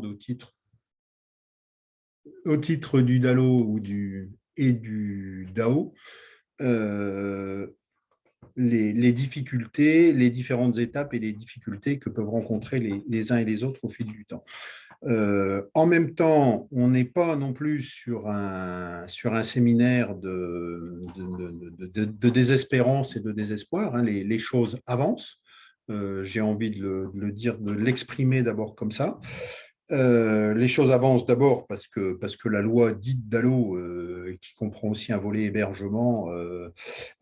au titre du DALO et du DAO, les difficultés, les différentes étapes et les difficultés que peuvent rencontrer les uns et les autres au fil du temps. En même temps, on n'est pas non plus sur un séminaire de désespérance et de désespoir, hein. Les choses avancent. J'ai envie de le dire, de l'exprimer d'abord comme ça. Les choses avancent d'abord parce que la loi dite DALO, qui comprend aussi un volet hébergement,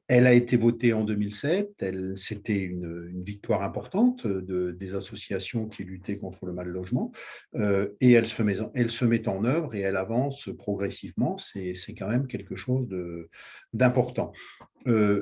elle a été votée en 2007. C'était une victoire importante des associations qui luttaient contre le mal logement. Et elle se met en œuvre et elle avance progressivement. C'est quand même quelque chose d'important.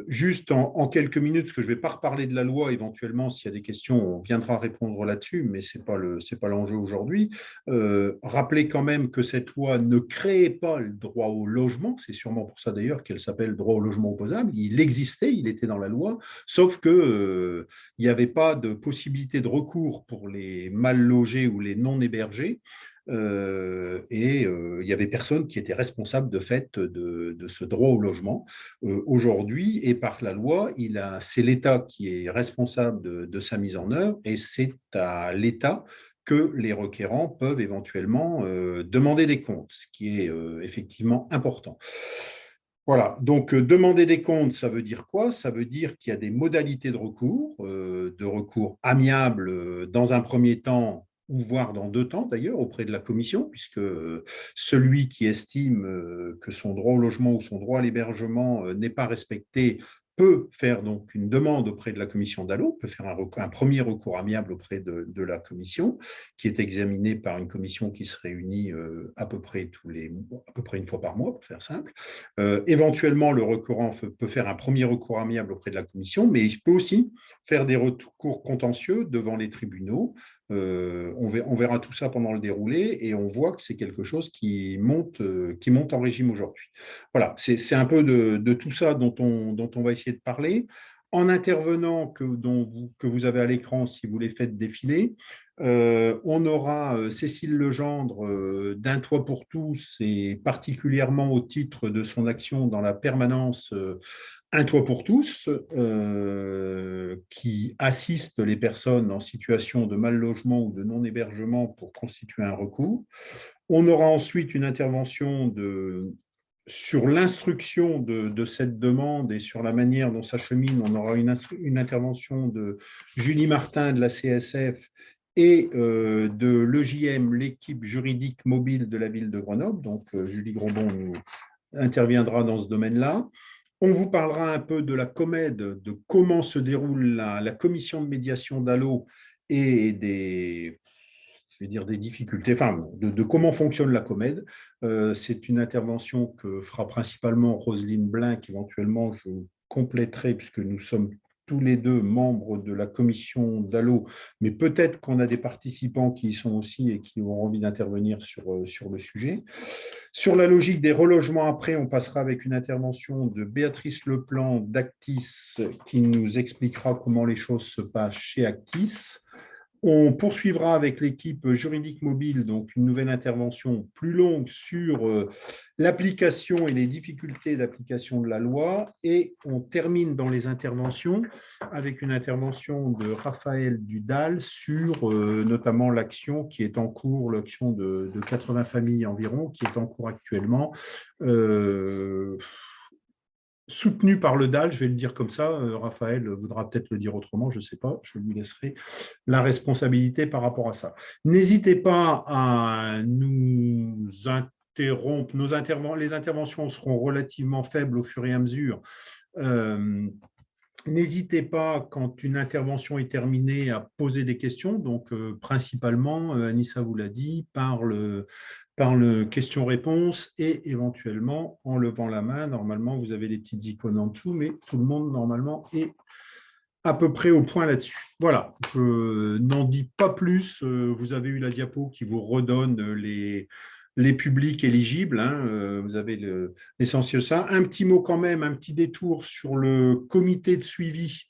Juste en quelques minutes, parce que je ne vais pas reparler de la loi, éventuellement, s'il y a des questions, on viendra répondre là-dessus, mais ce n'est pas l'enjeu aujourd'hui. Rappelez quand même que cette loi ne créait pas le droit au logement, c'est sûrement pour ça d'ailleurs qu'elle s'appelle droit au logement opposable. Il existait, il était dans la loi, sauf que il n'y avait pas de possibilité de recours pour les mal logés ou les non hébergés. Il n'y avait personne qui était responsable de fait de ce droit au logement. Aujourd'hui, et par la loi, c'est l'État qui est responsable de sa mise en œuvre et c'est à l'État que les requérants peuvent éventuellement demander des comptes, ce qui est effectivement important. Voilà, donc demander des comptes, ça veut dire quoi? Ça veut dire qu'il y a des modalités de recours amiables dans un premier temps, ou voire dans 2 temps d'ailleurs, auprès de la commission, puisque celui qui estime que son droit au logement ou son droit à l'hébergement n'est pas respecté peut faire donc une demande auprès de la commission DALO, peut faire un premier recours amiable auprès de la commission, qui est examiné par une commission qui se réunit à peu près une fois par mois, pour faire simple. Éventuellement, le requérant peut faire un premier recours amiable auprès de la commission, mais il peut aussi faire des recours contentieux devant les tribunaux. On verra tout ça pendant le déroulé et on voit que c'est quelque chose qui monte en régime aujourd'hui. Voilà, c'est un peu de tout ça dont on va essayer de parler. En intervenant que vous avez à l'écran, si vous les faites défiler, on aura Cécile Legendre d'Un Toit pour tous et particulièrement au titre de son action dans la permanence Un Toit pour tous, qui assiste les personnes en situation de mal logement ou de non-hébergement pour constituer un recours. On aura ensuite une intervention sur l'instruction de cette demande et sur la manière dont ça chemine. On aura une intervention de Julie Martin de la CSF et de l'EJM, l'équipe juridique mobile de la ville de Grenoble. Donc, Julie Grobon nous interviendra dans ce domaine-là. On vous parlera un peu de la COMED, de comment se déroule la commission de médiation d'ALO et je vais dire des difficultés, enfin, de comment fonctionne la COMED. C'est une intervention que fera principalement Roselyne Blin, qu'éventuellement je compléterai, puisque nous sommes tous les deux membres de la commission d'ALO, mais peut-être qu'on a des participants qui y sont aussi et qui auront envie d'intervenir sur le sujet. Sur la logique des relogements après, on passera avec une intervention de Béatrice Leplan d'Actis qui nous expliquera comment les choses se passent chez Actis. On poursuivra avec l'équipe juridique mobile, donc une nouvelle intervention plus longue sur l'application et les difficultés d'application de la loi. Et on termine dans les interventions avec une intervention de Raphaël Dudal sur notamment l'action qui est en cours, l'action de 80 familles environ, qui est en cours actuellement. Soutenu par le DAL, je vais le dire comme ça. Raphaël voudra peut-être le dire autrement, je ne sais pas. Je lui laisserai la responsabilité par rapport à ça. N'hésitez pas à nous interrompre. Les interventions seront relativement faibles au fur et à mesure. N'hésitez pas, quand une intervention est terminée, à poser des questions. Donc, principalement, Anissa vous l'a dit, par le question-réponse et éventuellement en levant la main. Normalement, vous avez les petites icônes en dessous, mais tout le monde, normalement, est à peu près au point là-dessus. Voilà, je n'en dis pas plus. Vous avez eu la diapo qui vous redonne les publics éligibles. Hein. Vous avez l'essentiel de ça. Un petit mot quand même, un petit détour sur le comité de suivi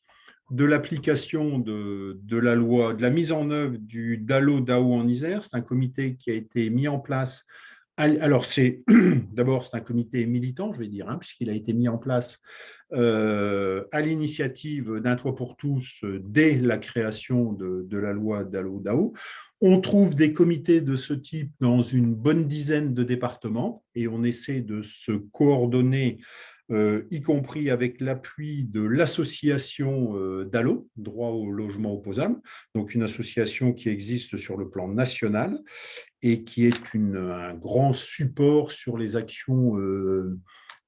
de l'application de la loi, de la mise en œuvre du DALO-DAO en Isère. C'est un comité qui a été mis en place. Alors, d'abord, c'est un comité militant, je vais dire, hein, puisqu'il a été mis en place à l'initiative d'Un Toit pour tous dès la création de la loi DALO-DAO. On trouve des comités de ce type dans une bonne dizaine de départements et on essaie de se coordonner, y compris avec l'appui de l'association DALO, Droit au logement opposable, donc une association qui existe sur le plan national et qui est un grand support sur les actions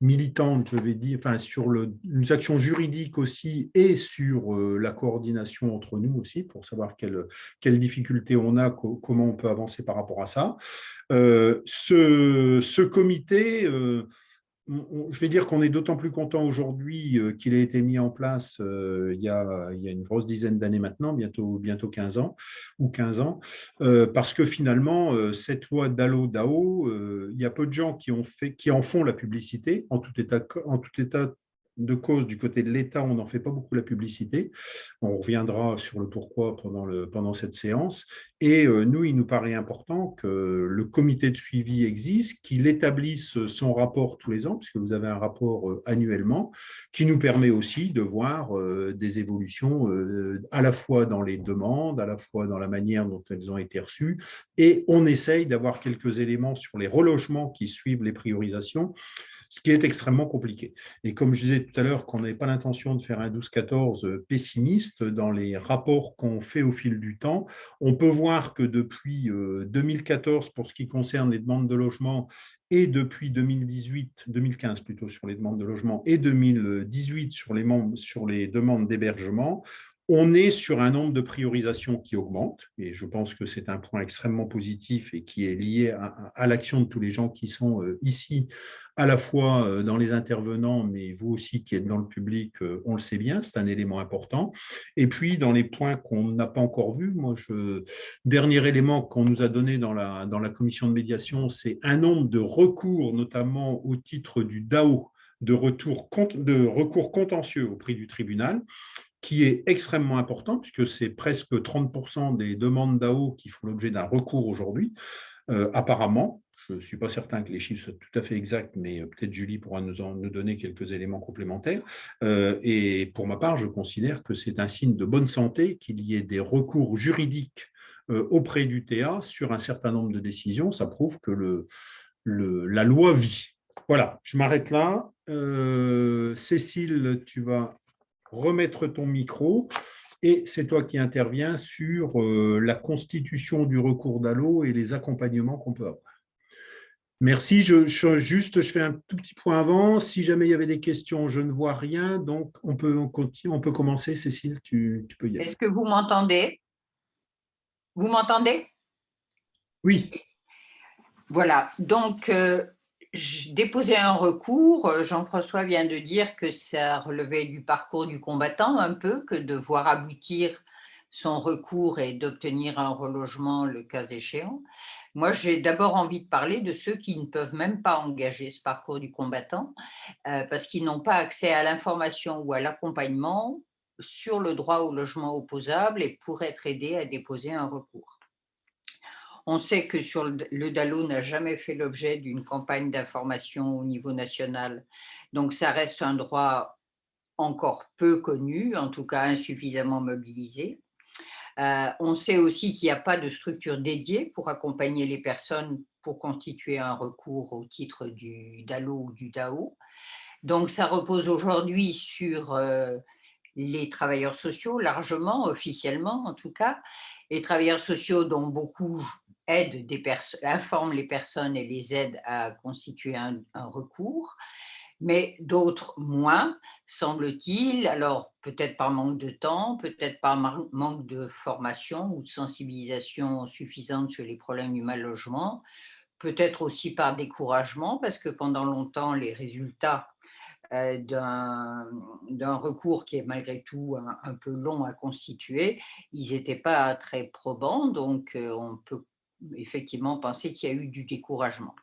militantes, je vais dire, enfin sur les actions juridiques aussi et sur la coordination entre nous aussi pour savoir quelles difficultés on a, comment on peut avancer par rapport à ça. Ce comité, je vais dire qu'on est d'autant plus content aujourd'hui qu'il a été mis en place il y a une grosse dizaine d'années maintenant, bientôt 15 ans ou 15 ans, parce que finalement, cette loi DALO-DAO, il y a peu de gens qui en font la publicité. En tout état de cause, du côté de l'État, on n'en fait pas beaucoup la publicité. On reviendra sur le pourquoi pendant cette séance. Et nous, il nous paraît important que le comité de suivi existe, qu'il établisse son rapport tous les ans, puisque vous avez un rapport annuellement, qui nous permet aussi de voir des évolutions à la fois dans les demandes, à la fois dans la manière dont elles ont été reçues. Et on essaye d'avoir quelques éléments sur les relogements qui suivent les priorisations, ce qui est extrêmement compliqué. Et comme je disais tout à l'heure qu'on n'avait pas l'intention de faire un 12-14 pessimiste, dans les rapports qu'on fait au fil du temps, on peut voir que depuis 2014, pour ce qui concerne les demandes de logement, et depuis 2015 plutôt sur les demandes de logement, et 2018 sur les demandes d'hébergement, on est sur un nombre de priorisations qui augmente, et je pense que c'est un point extrêmement positif et qui est lié à l'action de tous les gens qui sont ici, à la fois dans les intervenants, mais vous aussi qui êtes dans le public, on le sait bien, c'est un élément important. Et puis, dans les points qu'on n'a pas encore vus, dernier élément qu'on nous a donné dans la commission de médiation, c'est un nombre de recours, notamment au titre du DAO, de recours contentieux au prix du tribunal, qui est extrêmement important, puisque c'est presque 30% des demandes DAO qui font l'objet d'un recours aujourd'hui, apparemment. Je ne suis pas certain que les chiffres soient tout à fait exacts, mais peut-être Julie pourra nous donner quelques éléments complémentaires. Et pour ma part, je considère que c'est un signe de bonne santé qu'il y ait des recours juridiques auprès du TA sur un certain nombre de décisions. Ça prouve que la loi vit. Voilà, je m'arrête là. Cécile, tu vas remettre ton micro et c'est toi qui interviens sur la constitution du recours DALO et les accompagnements qu'on peut avoir. Merci. Je fais un tout petit point avant. Si jamais il y avait des questions, je ne vois rien. Donc, on peut commencer. Cécile, tu peux y aller. Est-ce que vous m'entendez? Vous m'entendez? Oui. Voilà. Donc, j'ai déposé un recours. Jean-François vient de dire que ça relevait du parcours du combattant un peu, que de voir aboutir son recours et d'obtenir un relogement le cas échéant. Moi, j'ai d'abord envie de parler de ceux qui ne peuvent même pas engager ce parcours du combattant parce qu'ils n'ont pas accès à l'information ou à l'accompagnement sur le droit au logement opposable et pourraient être aidés à déposer un recours. On sait que le DALO n'a jamais fait l'objet d'une campagne d'information au niveau national, donc ça reste un droit encore peu connu, en tout cas insuffisamment mobilisé. On sait aussi qu'il n'y a pas de structure dédiée pour accompagner les personnes pour constituer un recours au titre du DALO ou du DAO. Donc, ça repose aujourd'hui sur les travailleurs sociaux, largement, officiellement en tout cas, les travailleurs sociaux dont beaucoup informent les personnes et les aident à constituer un recours, mais d'autres moins, semble-t-il, alors peut-être par manque de temps, peut-être par manque de formation ou de sensibilisation suffisante sur les problèmes du mal logement, peut-être aussi par découragement, parce que pendant longtemps, les résultats d'un recours qui est malgré tout un peu long à constituer, ils n'étaient pas très probants, donc on peut effectivement penser qu'il y a eu du découragement.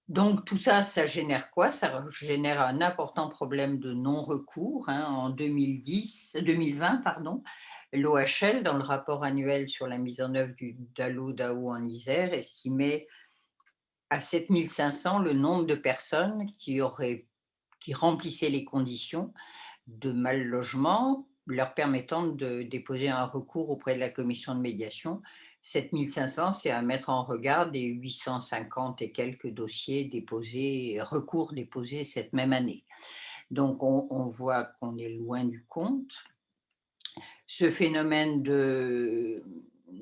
Donc tout ça, ça génère quoi? Ça génère un important problème de non-recours, hein. En 2020, pardon, l'OHL, dans le rapport annuel sur la mise en œuvre du DALO-DAO en Isère, estimait à 7 500 le nombre de personnes qui remplissaient les conditions de mal-logement, leur permettant de déposer un recours auprès de la commission de médiation. 7 500, c'est à mettre en regard des 850 et quelques dossiers déposés, recours déposés cette même année. Donc on voit qu'on est loin du compte. Ce phénomène de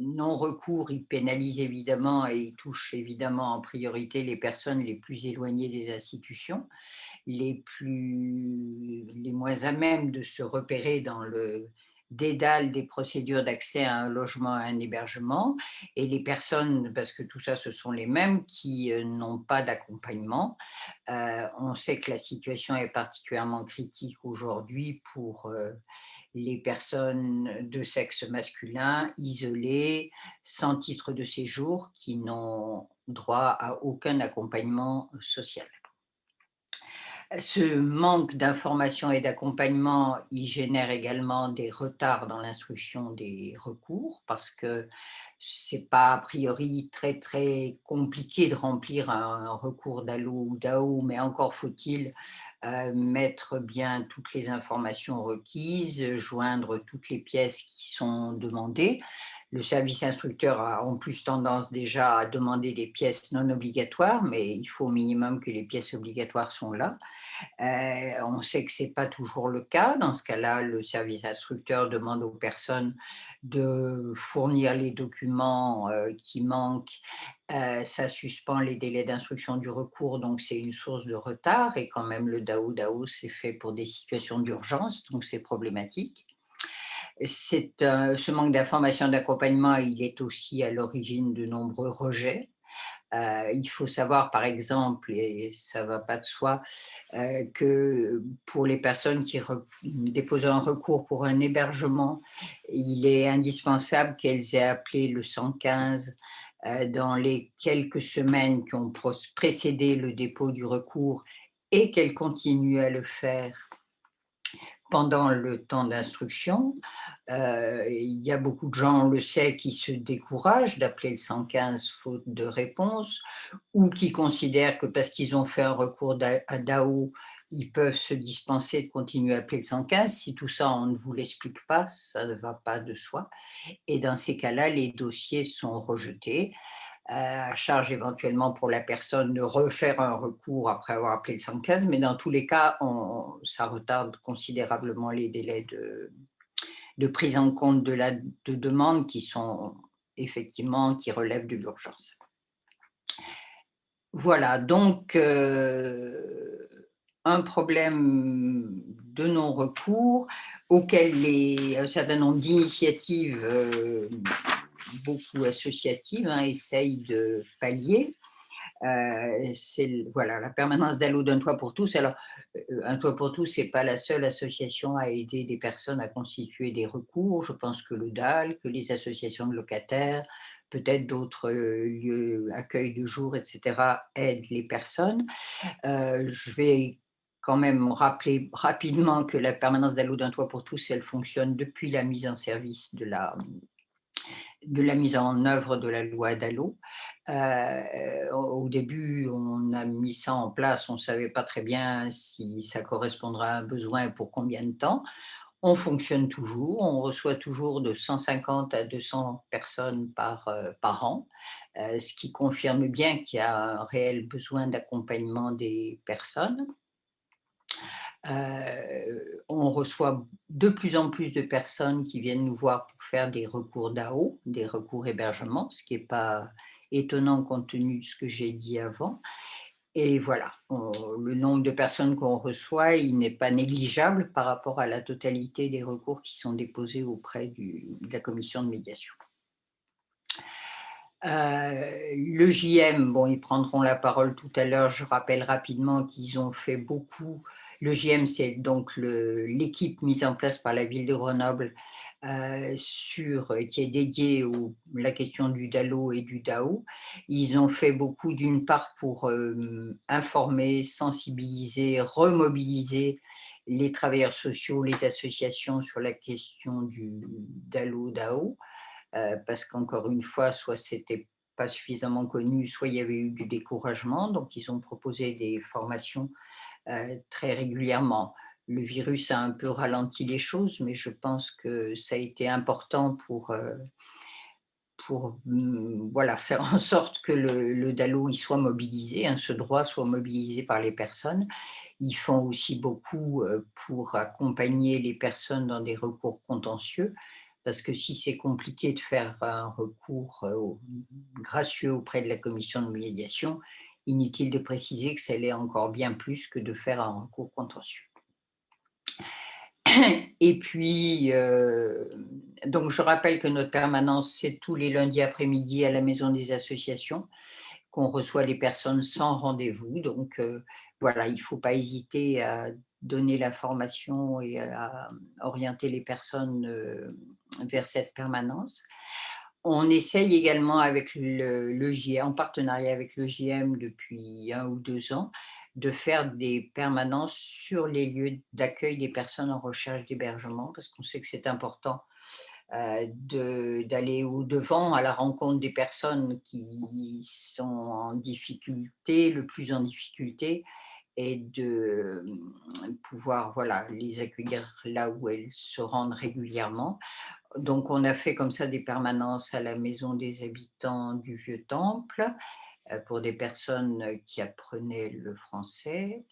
non-recours, il pénalise évidemment et il touche évidemment en priorité les personnes les plus éloignées des institutions, les moins à même de se repérer dans le dédale des procédures d'accès à un logement, à un hébergement, et les personnes, parce que tout ça, ce sont les mêmes qui n'ont pas d'accompagnement. On sait que la situation est particulièrement critique aujourd'hui pour les personnes de sexe masculin isolées, sans titre de séjour, qui n'ont droit à aucun accompagnement social. Ce manque d'information et d'accompagnement, il génère également des retards dans l'instruction des recours parce que c'est pas a priori très, très compliqué de remplir un recours DALO ou DAO, mais encore faut-il, mettre bien toutes les informations requises, joindre toutes les pièces qui sont demandées. Le service instructeur a en plus tendance déjà à demander des pièces non obligatoires, mais il faut au minimum que les pièces obligatoires sont là. On sait que ce n'est pas toujours le cas. Dans ce cas-là, le service instructeur demande aux personnes de fournir les documents qui manquent. Ça suspend les délais d'instruction du recours, donc c'est une source de retard. Et quand même, le DAO-DAO, c'est fait pour des situations d'urgence, donc c'est problématique. Ce manque d'information d'accompagnement, il est aussi à l'origine de nombreux rejets. Il faut savoir, par exemple, et ça ne va pas de soi, que pour les personnes qui déposent un recours pour un hébergement, il est indispensable qu'elles aient appelé le 115 dans les quelques semaines qui ont précédé le dépôt du recours et qu'elles continuent à le faire pendant le temps d'instruction. Il y a beaucoup de gens, on le sait, qui se découragent d'appeler le 115 faute de réponse, ou qui considèrent que parce qu'ils ont fait un recours à DAO, ils peuvent se dispenser de continuer à appeler le 115. Si tout ça, on ne vous l'explique pas, ça ne va pas de soi. Et dans ces cas-là, les dossiers sont rejetés, à charge éventuellement pour la personne de refaire un recours après avoir appelé le 115, mais dans tous les cas, ça retarde considérablement les délais de prise en compte de demandes qui sont effectivement, qui relèvent de l'urgence. Voilà, donc un problème de non-recours auquel un certain nombre d'initiatives, beaucoup associatives, hein, essayent de pallier. C'est voilà, la permanence d'Allo d'un toit pour tous. Alors, un toit pour tous, c'est pas la seule association à aider des personnes à constituer des recours. Je pense que le DAL, que les associations de locataires, peut-être d'autres lieux, accueil de jour, etc., aident les personnes. Je vais quand même rappeler rapidement que la permanence d'Allo d'un toit pour tous, elle fonctionne depuis la mise en service de la mise en œuvre de la loi DALO. Au début, on a mis ça en place, on ne savait pas très bien si ça correspondra à un besoin et pour combien de temps. On fonctionne toujours, on reçoit toujours de 150 à 200 personnes par an, ce qui confirme bien qu'il y a un réel besoin d'accompagnement des personnes. On reçoit de plus en plus de personnes qui viennent nous voir pour faire des recours DAO, des recours hébergement, ce qui n'est pas étonnant compte tenu de ce que j'ai dit avant. Et voilà, le nombre de personnes qu'on reçoit, il n'est pas négligeable par rapport à la totalité des recours qui sont déposés auprès de la commission de médiation. Le JM, bon, ils prendront la parole tout à l'heure. Je rappelle rapidement qu'ils ont fait beaucoup. Le JM, c'est donc l'équipe mise en place par la ville de Grenoble qui est dédié à la question du DALO et du DAO. Ils ont fait beaucoup, d'une part, pour informer, sensibiliser, remobiliser les travailleurs sociaux, les associations sur la question du DALO-DAO, parce qu'encore une fois, soit c'était pas suffisamment connu, soit il y avait eu du découragement. Donc, ils ont proposé des formations très régulièrement. Le virus a un peu ralenti les choses, mais je pense que ça a été important pour voilà, faire en sorte que le DALO il soit mobilisé, hein, ce droit soit mobilisé par les personnes. Ils font aussi beaucoup pour accompagner les personnes dans des recours contentieux, parce que si c'est compliqué de faire un recours gracieux auprès de la commission de médiation, inutile de préciser que ça l'est encore bien plus que de faire un recours contentieux. Et puis, donc je rappelle que notre permanence, c'est tous les lundis après-midi à la Maison des associations, qu'on reçoit les personnes sans rendez-vous. Donc, voilà, il ne faut pas hésiter à donner l'information et à orienter les personnes vers cette permanence. On essaye également avec le JM, en partenariat avec le JM depuis 1 ou 2 ans, de faire des permanences sur les lieux d'accueil des personnes en recherche d'hébergement, parce qu'on sait que c'est important d'aller au-devant à la rencontre des personnes qui sont en difficulté, le plus en difficulté, et de pouvoir voilà, les accueillir là où elles se rendent régulièrement. Donc, on a fait comme ça des permanences à la Maison des habitants du Vieux-Temple pour des personnes qui apprenaient le français.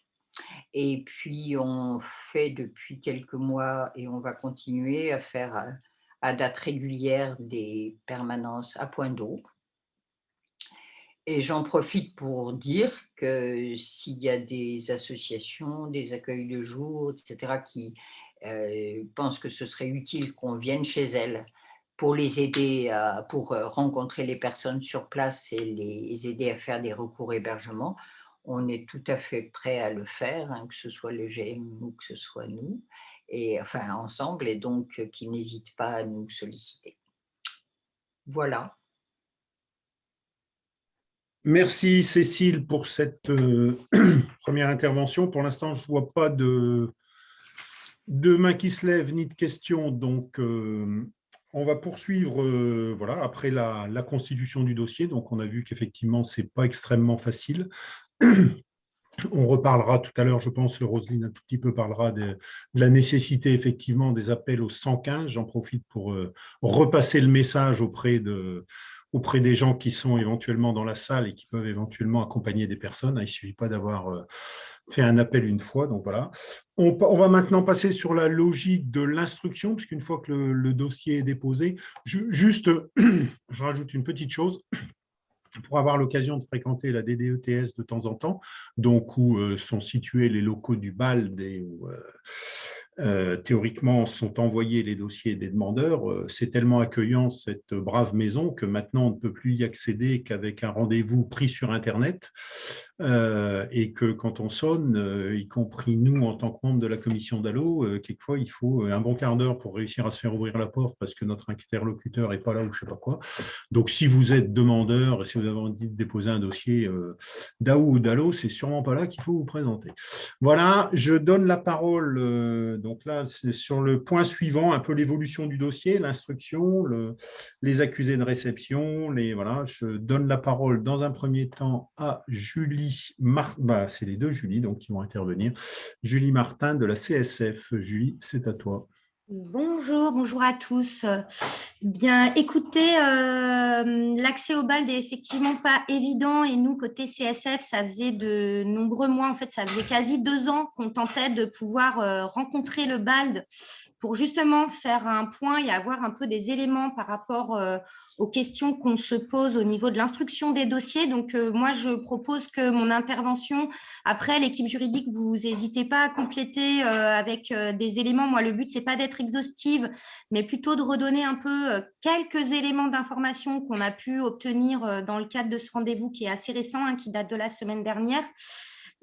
Et puis, on fait depuis quelques mois, et on va continuer à faire à date régulière des permanences à Point d'Eau. Et j'en profite pour dire que s'il y a des associations, des accueils de jour, etc., qui pensent que ce serait utile qu'on vienne chez elles pour les aider, pour rencontrer les personnes sur place et les aider à faire des recours hébergement, on est tout à fait prêt à le faire, hein, que ce soit le GM ou que ce soit nous, et enfin ensemble, et donc qu'ils n'hésitent pas à nous solliciter. Voilà. Merci Cécile pour cette première intervention. Pour l'instant, je ne vois pas de mains qui se lèvent ni de questions. Donc, on va poursuivre voilà, après la constitution du dossier. Donc, on a vu qu'effectivement, ce n'est pas extrêmement facile. On reparlera tout à l'heure, je pense, Roselyne un tout petit peu parlera de la nécessité effectivement des appels au 115. J'en profite pour repasser le message auprès des gens qui sont éventuellement dans la salle et qui peuvent éventuellement accompagner des personnes. Il ne suffit pas d'avoir fait un appel une fois. Donc voilà. On va maintenant passer sur la logique de l'instruction, puisqu'une fois que le dossier est déposé, juste, je rajoute une petite chose. Pour avoir l'occasion de fréquenter la DDETS de temps en temps, donc où sont situés les locaux du BALD et où théoriquement sont envoyés les dossiers des demandeurs, c'est tellement accueillant cette brave maison que maintenant on ne peut plus y accéder qu'avec un rendez-vous pris sur Internet, et que quand on sonne, y compris nous en tant que membres de la commission DALO, quelquefois il faut un bon quart d'heure pour réussir à se faire ouvrir la porte parce que notre interlocuteur n'est pas là ou je ne sais pas quoi. Donc si vous êtes demandeur, si vous avez envie de déposer un dossier DAO ou DALO, c'est sûrement pas là qu'il faut vous présenter. Voilà, je donne la parole, donc là c'est sur le point suivant, un peu l'évolution du dossier, l'instruction, les accusés de réception, voilà, je donne la parole dans un premier temps à Julie c'est les deux Julie donc, qui vont intervenir. Julie Martin de la CSF. Julie, c'est à toi. Bonjour, bonjour à tous. Bien, écoutez, l'accès au BALD n'est effectivement pas évident et nous, côté CSF, ça faisait de nombreux mois, en fait, ça faisait quasi 2 ans qu'on tentait de pouvoir rencontrer le BALD pour justement faire un point et avoir un peu des éléments par rapport aux questions qu'on se pose au niveau de l'instruction des dossiers. Donc, moi, je propose que mon intervention, après, l'équipe juridique, vous n'hésitez pas à compléter avec des éléments. Moi, le but, ce n'est pas d'être exhaustive, mais plutôt de redonner un peu quelques éléments d'information qu'on a pu obtenir dans le cadre de ce rendez-vous qui est assez récent, hein, qui date de la semaine dernière.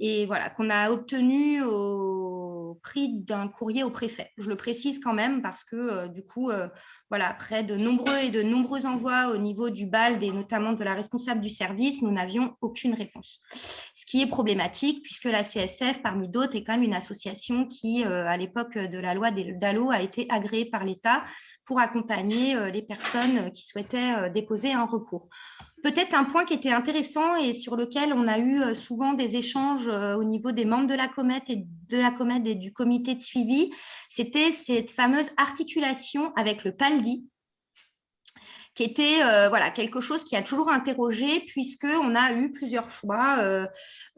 Et voilà, qu'on a obtenu au prix d'un courrier au préfet. Je le précise quand même parce que du coup, voilà, après de nombreux envois au niveau du BALD et notamment de la responsable du service, nous n'avions aucune réponse. Ce qui est problématique puisque la CSF, parmi d'autres, est quand même une association qui, à l'époque de la loi DALO, a été agréée par l'État pour accompagner les personnes qui souhaitaient déposer un recours. Peut-être un point qui était intéressant et sur lequel on a eu souvent des échanges au niveau des membres de la COMED et du comité de suivi, c'était cette fameuse articulation avec le PALDI, qui était voilà, quelque chose qui a toujours interrogé puisqu'on a eu plusieurs fois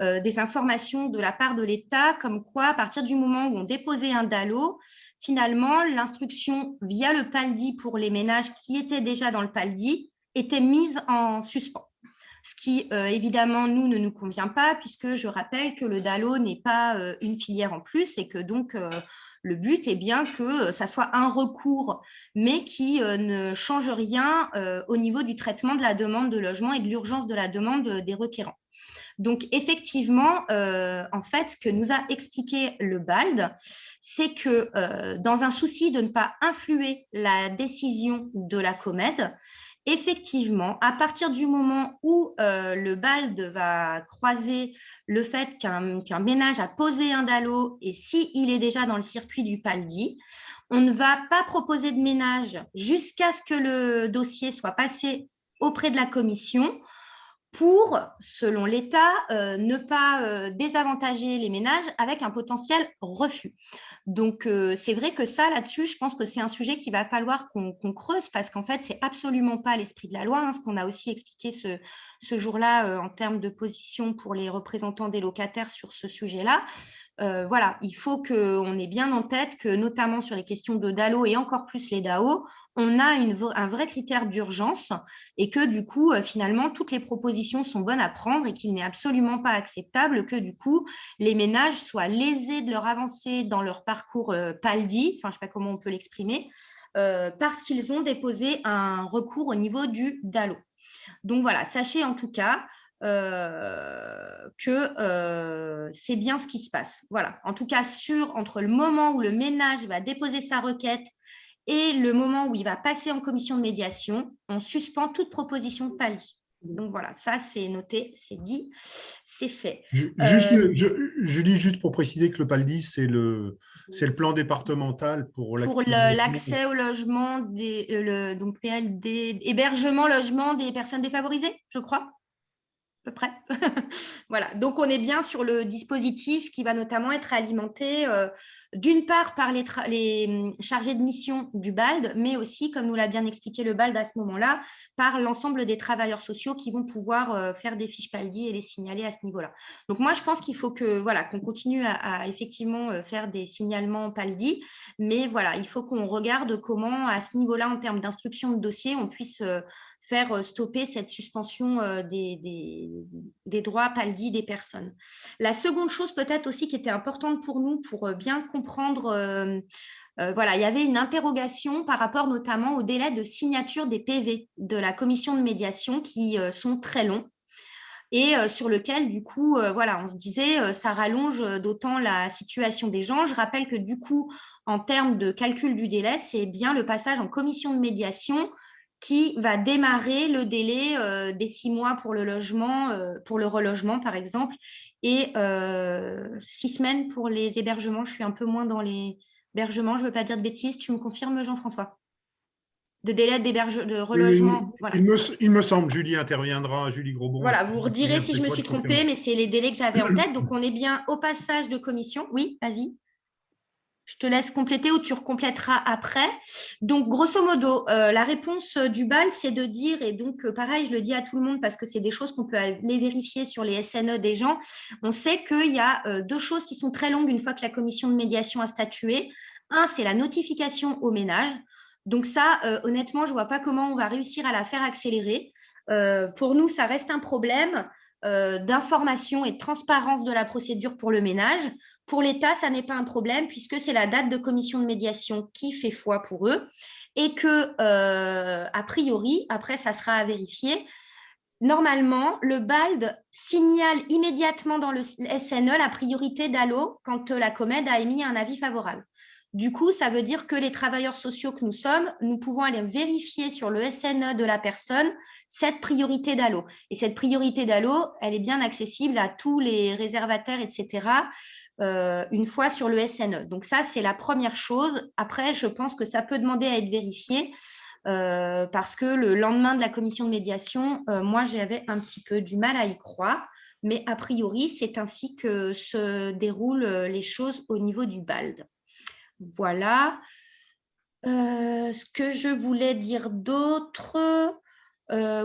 des informations de la part de l'État comme quoi, à partir du moment où on déposait un DALO, finalement, l'instruction via le PALDI pour les ménages qui étaient déjà dans le PALDI était mise en suspens. Ce qui, évidemment, ne nous convient pas, puisque je rappelle que le DALO n'est pas une filière en plus et que donc le but est bien que ça soit un recours, mais qui ne change rien au niveau du traitement de la demande de logement et de l'urgence de la demande des requérants. Donc, effectivement, en fait, ce que nous a expliqué le BALD, c'est que dans un souci de ne pas influer la décision de la COMED, effectivement, à partir du moment où le BALD va croiser le fait qu'un ménage a posé un DALO et s'il est déjà dans le circuit du PALDI, on ne va pas proposer de ménage jusqu'à ce que le dossier soit passé auprès de la commission pour, selon l'État, ne pas désavantager les ménages avec un potentiel refus. Donc, c'est vrai que ça, là-dessus, je pense que c'est un sujet qu'il va falloir qu'on creuse parce qu'en fait, ce n'est absolument pas l'esprit de la loi, hein, ce qu'on a aussi expliqué ce jour-là en termes de position pour les représentants des locataires sur ce sujet-là. Voilà, il faut qu'on ait bien en tête que, notamment sur les questions de DALO et encore plus les DAO, on a un vrai critère d'urgence et que du coup, finalement, toutes les propositions sont bonnes à prendre et qu'il n'est absolument pas acceptable que du coup, les ménages soient lésés de leur avancée dans leur parcours PALDI, enfin, je ne sais pas comment on peut l'exprimer, parce qu'ils ont déposé un recours au niveau du DALO. Donc voilà, sachez en tout cas que c'est bien ce qui se passe. Voilà, en tout cas, entre le moment où le ménage va déposer sa requête et le moment où il va passer en commission de médiation, on suspend toute proposition de PALDI. Donc voilà, ça c'est noté, c'est dit, c'est fait. Julie, juste pour préciser que le PALDI, c'est le plan départemental pour l'accès au logement, donc PLD, hébergement, logement des personnes défavorisées, je crois. À peu près. Voilà, donc on est bien sur le dispositif qui va notamment être alimenté d'une part par les chargés de mission du BALD, mais aussi, comme nous l'a bien expliqué le BALD à ce moment-là, par l'ensemble des travailleurs sociaux qui vont pouvoir faire des fiches PALDI et les signaler à ce niveau-là. Donc moi, je pense qu'il faut qu'on continue à effectivement faire des signalements PALDI, mais voilà, il faut qu'on regarde comment, à ce niveau-là, en termes d'instruction de dossier, on puisse faire stopper cette suspension des droits PALDI des personnes. La seconde chose peut-être aussi qui était importante pour nous pour bien comprendre, voilà, il y avait une interrogation par rapport notamment au délai de signature des PV de la commission de médiation qui sont très longs et sur lequel, du coup, voilà, on se disait, ça rallonge d'autant la situation des gens. Je rappelle que, du coup, en termes de calcul du délai, c'est bien le passage en commission de médiation qui va démarrer le délai des 6 mois pour le logement, pour le relogement, par exemple, et 6 semaines pour les hébergements. Je suis un peu moins dans les hébergements, je ne veux pas dire de bêtises. Tu me confirmes, Jean-François? De délai de relogement. Voilà. Il me semble, Julie interviendra, Julie Grosbon. Voilà, vous redirez si je me suis trompée, mais c'est les délais que j'avais en tête. Donc, on est bien au passage de commission. Oui, vas-y. Je te laisse compléter ou tu recompléteras après. Donc, grosso modo, la réponse du BALD, c'est de dire, et donc pareil, je le dis à tout le monde parce que c'est des choses qu'on peut aller vérifier sur les SNE des gens, on sait qu'il y a 2 choses qui sont très longues une fois que la commission de médiation a statué. Un, c'est la notification au ménage. Donc ça, honnêtement, je ne vois pas comment on va réussir à la faire accélérer. Pour nous, ça reste un problème d'information et de transparence de la procédure pour le ménage. Pour l'État, ça n'est pas un problème puisque c'est la date de commission de médiation qui fait foi pour eux et que, a priori, après, ça sera à vérifier, normalement, le BALD signale immédiatement dans le SNE la priorité d'ALLO quand la COMED a émis un avis favorable. Du coup, ça veut dire que les travailleurs sociaux que nous sommes, nous pouvons aller vérifier sur le SNE de la personne cette priorité d'ALLO. Et cette priorité d'ALLO, elle est bien accessible à tous les réservataires, etc., une fois sur le SNE. Donc ça, c'est la première chose. Après, je pense que ça peut demander à être vérifié parce que le lendemain de la commission de médiation, moi, j'avais un petit peu du mal à y croire. Mais a priori, c'est ainsi que se déroulent les choses au niveau du BALD. Voilà. Ce que je voulais dire d'autre,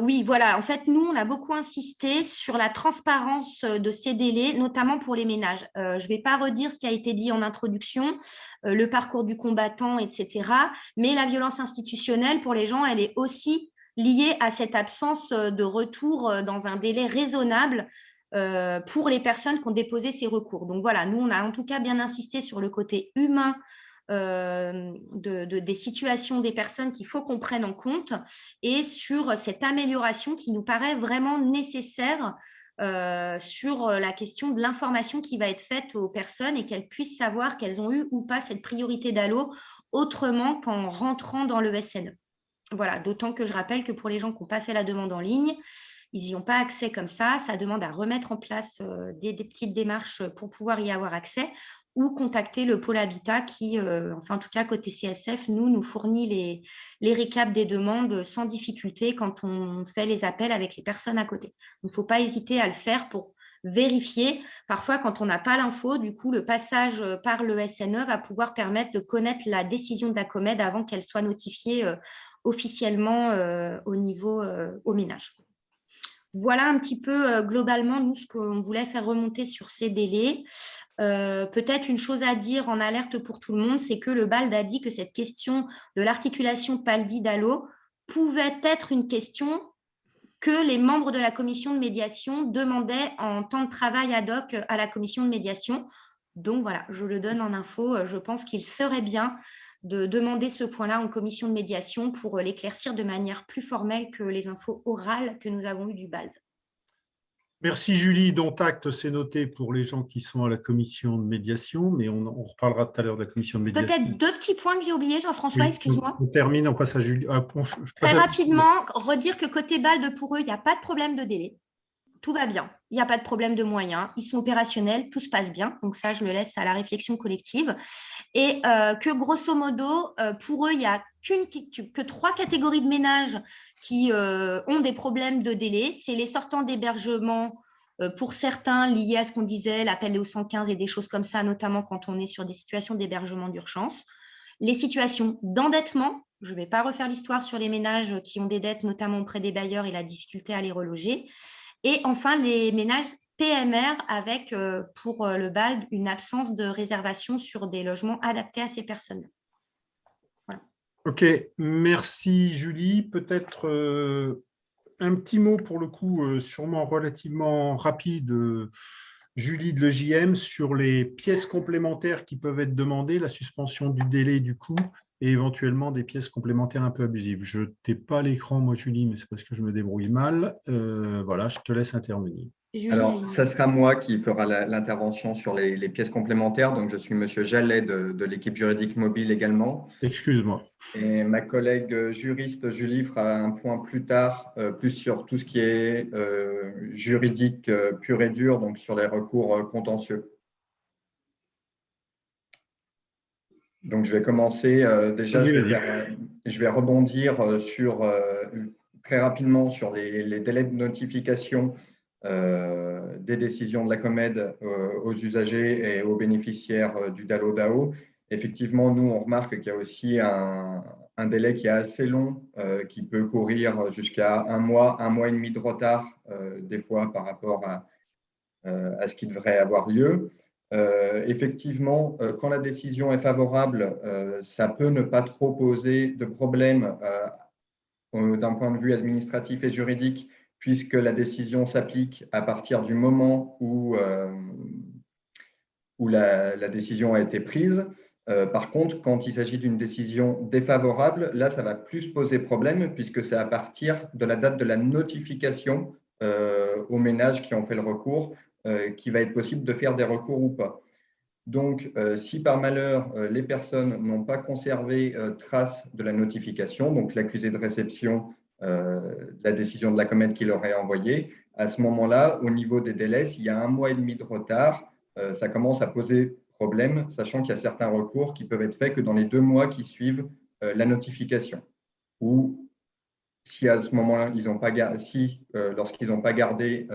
oui, voilà. En fait, nous, on a beaucoup insisté sur la transparence de ces délais, notamment pour les ménages. Je ne vais pas redire ce qui a été dit en introduction, le parcours du combattant, etc. Mais la violence institutionnelle, pour les gens, elle est aussi liée à cette absence de retour dans un délai raisonnable pour les personnes qui ont déposé ces recours. Donc voilà, nous, on a en tout cas bien insisté sur le côté humain des situations des personnes qu'il faut qu'on prenne en compte et sur cette amélioration qui nous paraît vraiment nécessaire sur la question de l'information qui va être faite aux personnes et qu'elles puissent savoir qu'elles ont eu ou pas cette priorité d'ALLO autrement qu'en rentrant dans le SNE. Voilà, d'autant que je rappelle que pour les gens qui n'ont pas fait la demande en ligne, ils n'y ont pas accès comme ça. Ça demande à remettre en place des petites démarches pour pouvoir y avoir accès ou contacter le pôle habitat qui, enfin en tout cas côté CSF, nous fournit les récaps des demandes sans difficulté quand on fait les appels avec les personnes à côté. Donc, il ne faut pas hésiter à le faire pour vérifier. Parfois, quand on n'a pas l'info, du coup, le passage par le SNE va pouvoir permettre de connaître la décision de la COMED avant qu'elle soit notifiée officiellement au niveau au ménage. Voilà un petit peu globalement, nous, ce qu'on voulait faire remonter sur ces délais. Peut-être une chose à dire en alerte pour tout le monde, c'est que le BALD a dit que cette question de l'articulation PALDI-DALO pouvait être une question que les membres de la commission de médiation demandaient en temps de travail ad hoc à la commission de médiation. Donc voilà, je le donne en info. Je pense qu'il serait bien de demander ce point-là en commission de médiation pour l'éclaircir de manière plus formelle que les infos orales que nous avons eues du BALD. Merci Julie, dont acte c'est noté pour les gens qui sont à la commission de médiation, mais on reparlera tout à l'heure de la commission de médiation. Peut-être deux petits points que j'ai oubliés, Jean-François, oui, excuse-moi. On termine, on passe à Julie. Très rapidement, redire que côté BALD, pour eux, il n'y a pas de problème de délai. Tout va bien, il n'y a pas de problème de moyens, ils sont opérationnels, tout se passe bien. Donc ça, je le laisse à la réflexion collective. Et que grosso modo, pour eux, il n'y a que 3 catégories de ménages qui ont des problèmes de délai. C'est les sortants d'hébergement, pour certains liés à ce qu'on disait, l'appel au 115 et des choses comme ça, notamment quand on est sur des situations d'hébergement d'urgence. Les situations d'endettement, je ne vais pas refaire l'histoire sur les ménages qui ont des dettes, notamment auprès des bailleurs et la difficulté à les reloger. Et enfin, les ménages PMR avec, pour le BALD, une absence de réservation sur des logements adaptés à ces personnes. Voilà. Ok, merci Julie. Peut-être un petit mot pour le coup, sûrement relativement rapide, Julie de l'EJM, sur les pièces complémentaires qui peuvent être demandées, la suspension du délai du coût et éventuellement des pièces complémentaires un peu abusives. Je n'ai pas l'écran, moi, Julie, mais c'est parce que je me débrouille mal. Voilà, je te laisse intervenir. Alors, ça sera moi qui fera l'intervention sur les pièces complémentaires. Donc, je suis Monsieur Jallet de l'équipe juridique mobile également. Excuse-moi. Et ma collègue juriste Julie fera un point plus tard, plus sur tout ce qui est juridique pur et dur, donc sur les recours contentieux. Donc, je vais commencer. Déjà, je vais rebondir très rapidement sur les délais de notification des décisions de la COMED aux usagers et aux bénéficiaires du DALO-DAO. Effectivement, nous, on remarque qu'il y a aussi un délai qui est assez long, qui peut courir jusqu'à un mois et demi de retard, des fois par rapport à ce qui devrait avoir lieu. Effectivement, quand la décision est favorable, ça peut ne pas trop poser de problème d'un point de vue administratif et juridique, puisque la décision s'applique à partir du moment où la décision a été prise. Par contre, quand il s'agit d'une décision défavorable, là, ça va plus poser problème, puisque c'est à partir de la date de la notification aux ménages qui ont fait le recours qu'il va être possible de faire des recours ou pas. Donc, si par malheur, les personnes n'ont pas conservé trace de la notification, donc l'accusé de réception de la décision de la COMED qui leur est envoyée, à ce moment-là, au niveau des délais, s'il y a 1 mois et demi de retard, ça commence à poser problème, sachant qu'il y a certains recours qui peuvent être faits que dans les 2 mois qui suivent la notification. Ou si à ce moment-là, lorsqu'ils n'ont pas gardé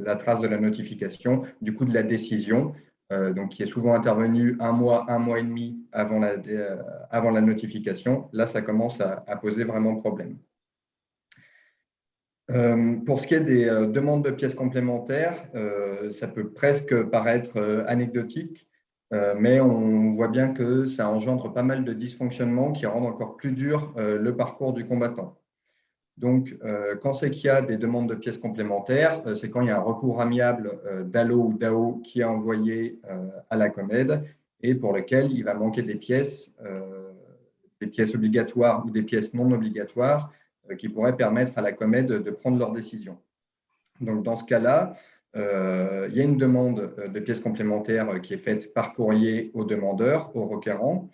la trace de la notification, du coup de la décision, donc qui est souvent intervenue 1 mois et demi avant la notification, là, ça commence à poser vraiment problème. Pour ce qui est des demandes de pièces complémentaires, ça peut presque paraître anecdotique, mais on voit bien que ça engendre pas mal de dysfonctionnements qui rendent encore plus dur le parcours du combattant. Donc, quand c'est qu'il y a des demandes de pièces complémentaires, c'est quand il y a un recours amiable d'ALO ou d'AO qui est envoyé à la COMED et pour lequel il va manquer des pièces obligatoires ou des pièces non obligatoires qui pourraient permettre à la COMED de prendre leur décision. Donc, dans ce cas-là, il y a une demande de pièces complémentaires qui est faite par courrier au demandeur, au requérant,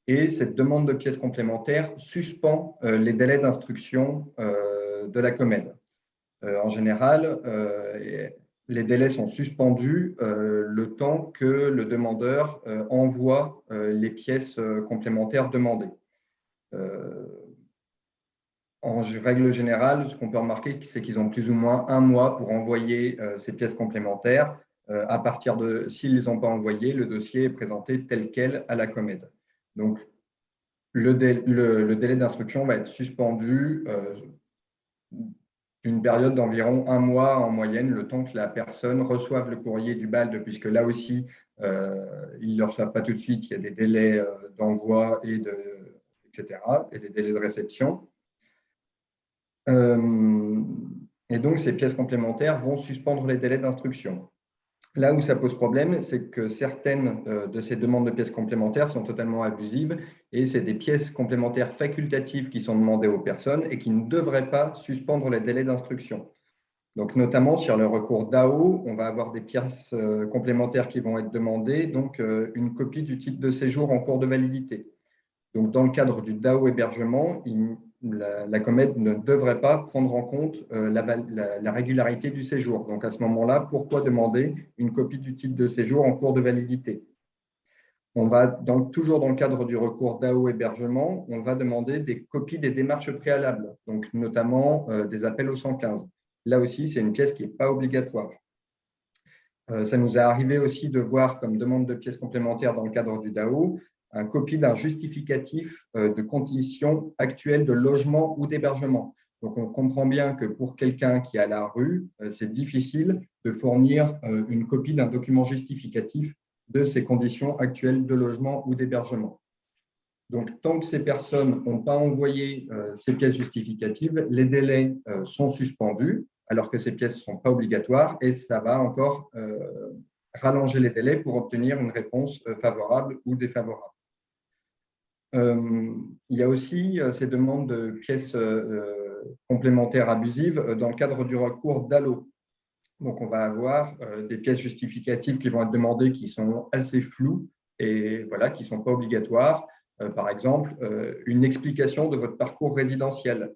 et cette demande de pièces complémentaires suspend les délais d'instruction de la COMED. En général, les délais sont suspendus le temps que le demandeur envoie les pièces complémentaires demandées. En règle générale, ce qu'on peut remarquer, c'est qu'ils ont plus ou moins 1 mois pour envoyer ces pièces complémentaires. À partir de, s'ils ne les ont pas envoyées, le dossier est présenté tel quel à la COMED. Donc, le délai d'instruction va être suspendu d'une période d'environ 1 mois en moyenne, le temps que la personne reçoive le courrier du BALD, puisque là aussi, ils ne le reçoivent pas tout de suite, il y a des délais d'envoi, etc., et des délais de réception. Et donc, ces pièces complémentaires vont suspendre les délais d'instruction. Là où ça pose problème, c'est que certaines de ces demandes de pièces complémentaires sont totalement abusives et c'est des pièces complémentaires facultatives qui sont demandées aux personnes et qui ne devraient pas suspendre les délais d'instruction. Donc, notamment sur le recours d'AO, on va avoir des pièces complémentaires qui vont être demandées, donc une copie du titre de séjour en cours de validité. Donc, dans le cadre du DAO hébergement, la COMED ne devrait pas prendre en compte la régularité du séjour. Donc, à ce moment-là, pourquoi demander une copie du titre de séjour en cours de validité? On va, toujours dans le cadre du recours DAO hébergement, on va demander des copies des démarches préalables, donc notamment des appels au 115. Là aussi, c'est une pièce qui n'est pas obligatoire. Ça nous est arrivé aussi de voir comme demande de pièces complémentaires dans le cadre du DAO, une copie d'un justificatif de conditions actuelles de logement ou d'hébergement. Donc, on comprend bien que pour quelqu'un qui est à la rue, c'est difficile de fournir une copie d'un document justificatif de ces conditions actuelles de logement ou d'hébergement. Donc, tant que ces personnes n'ont pas envoyé ces pièces justificatives, les délais sont suspendus, alors que ces pièces ne sont pas obligatoires, et ça va encore rallonger les délais pour obtenir une réponse favorable ou défavorable. Il y a aussi ces demandes de pièces complémentaires abusives dans le cadre du recours DALO. Donc, on va avoir des pièces justificatives qui vont être demandées qui sont assez floues et voilà, qui ne sont pas obligatoires. Par exemple, une explication de votre parcours résidentiel.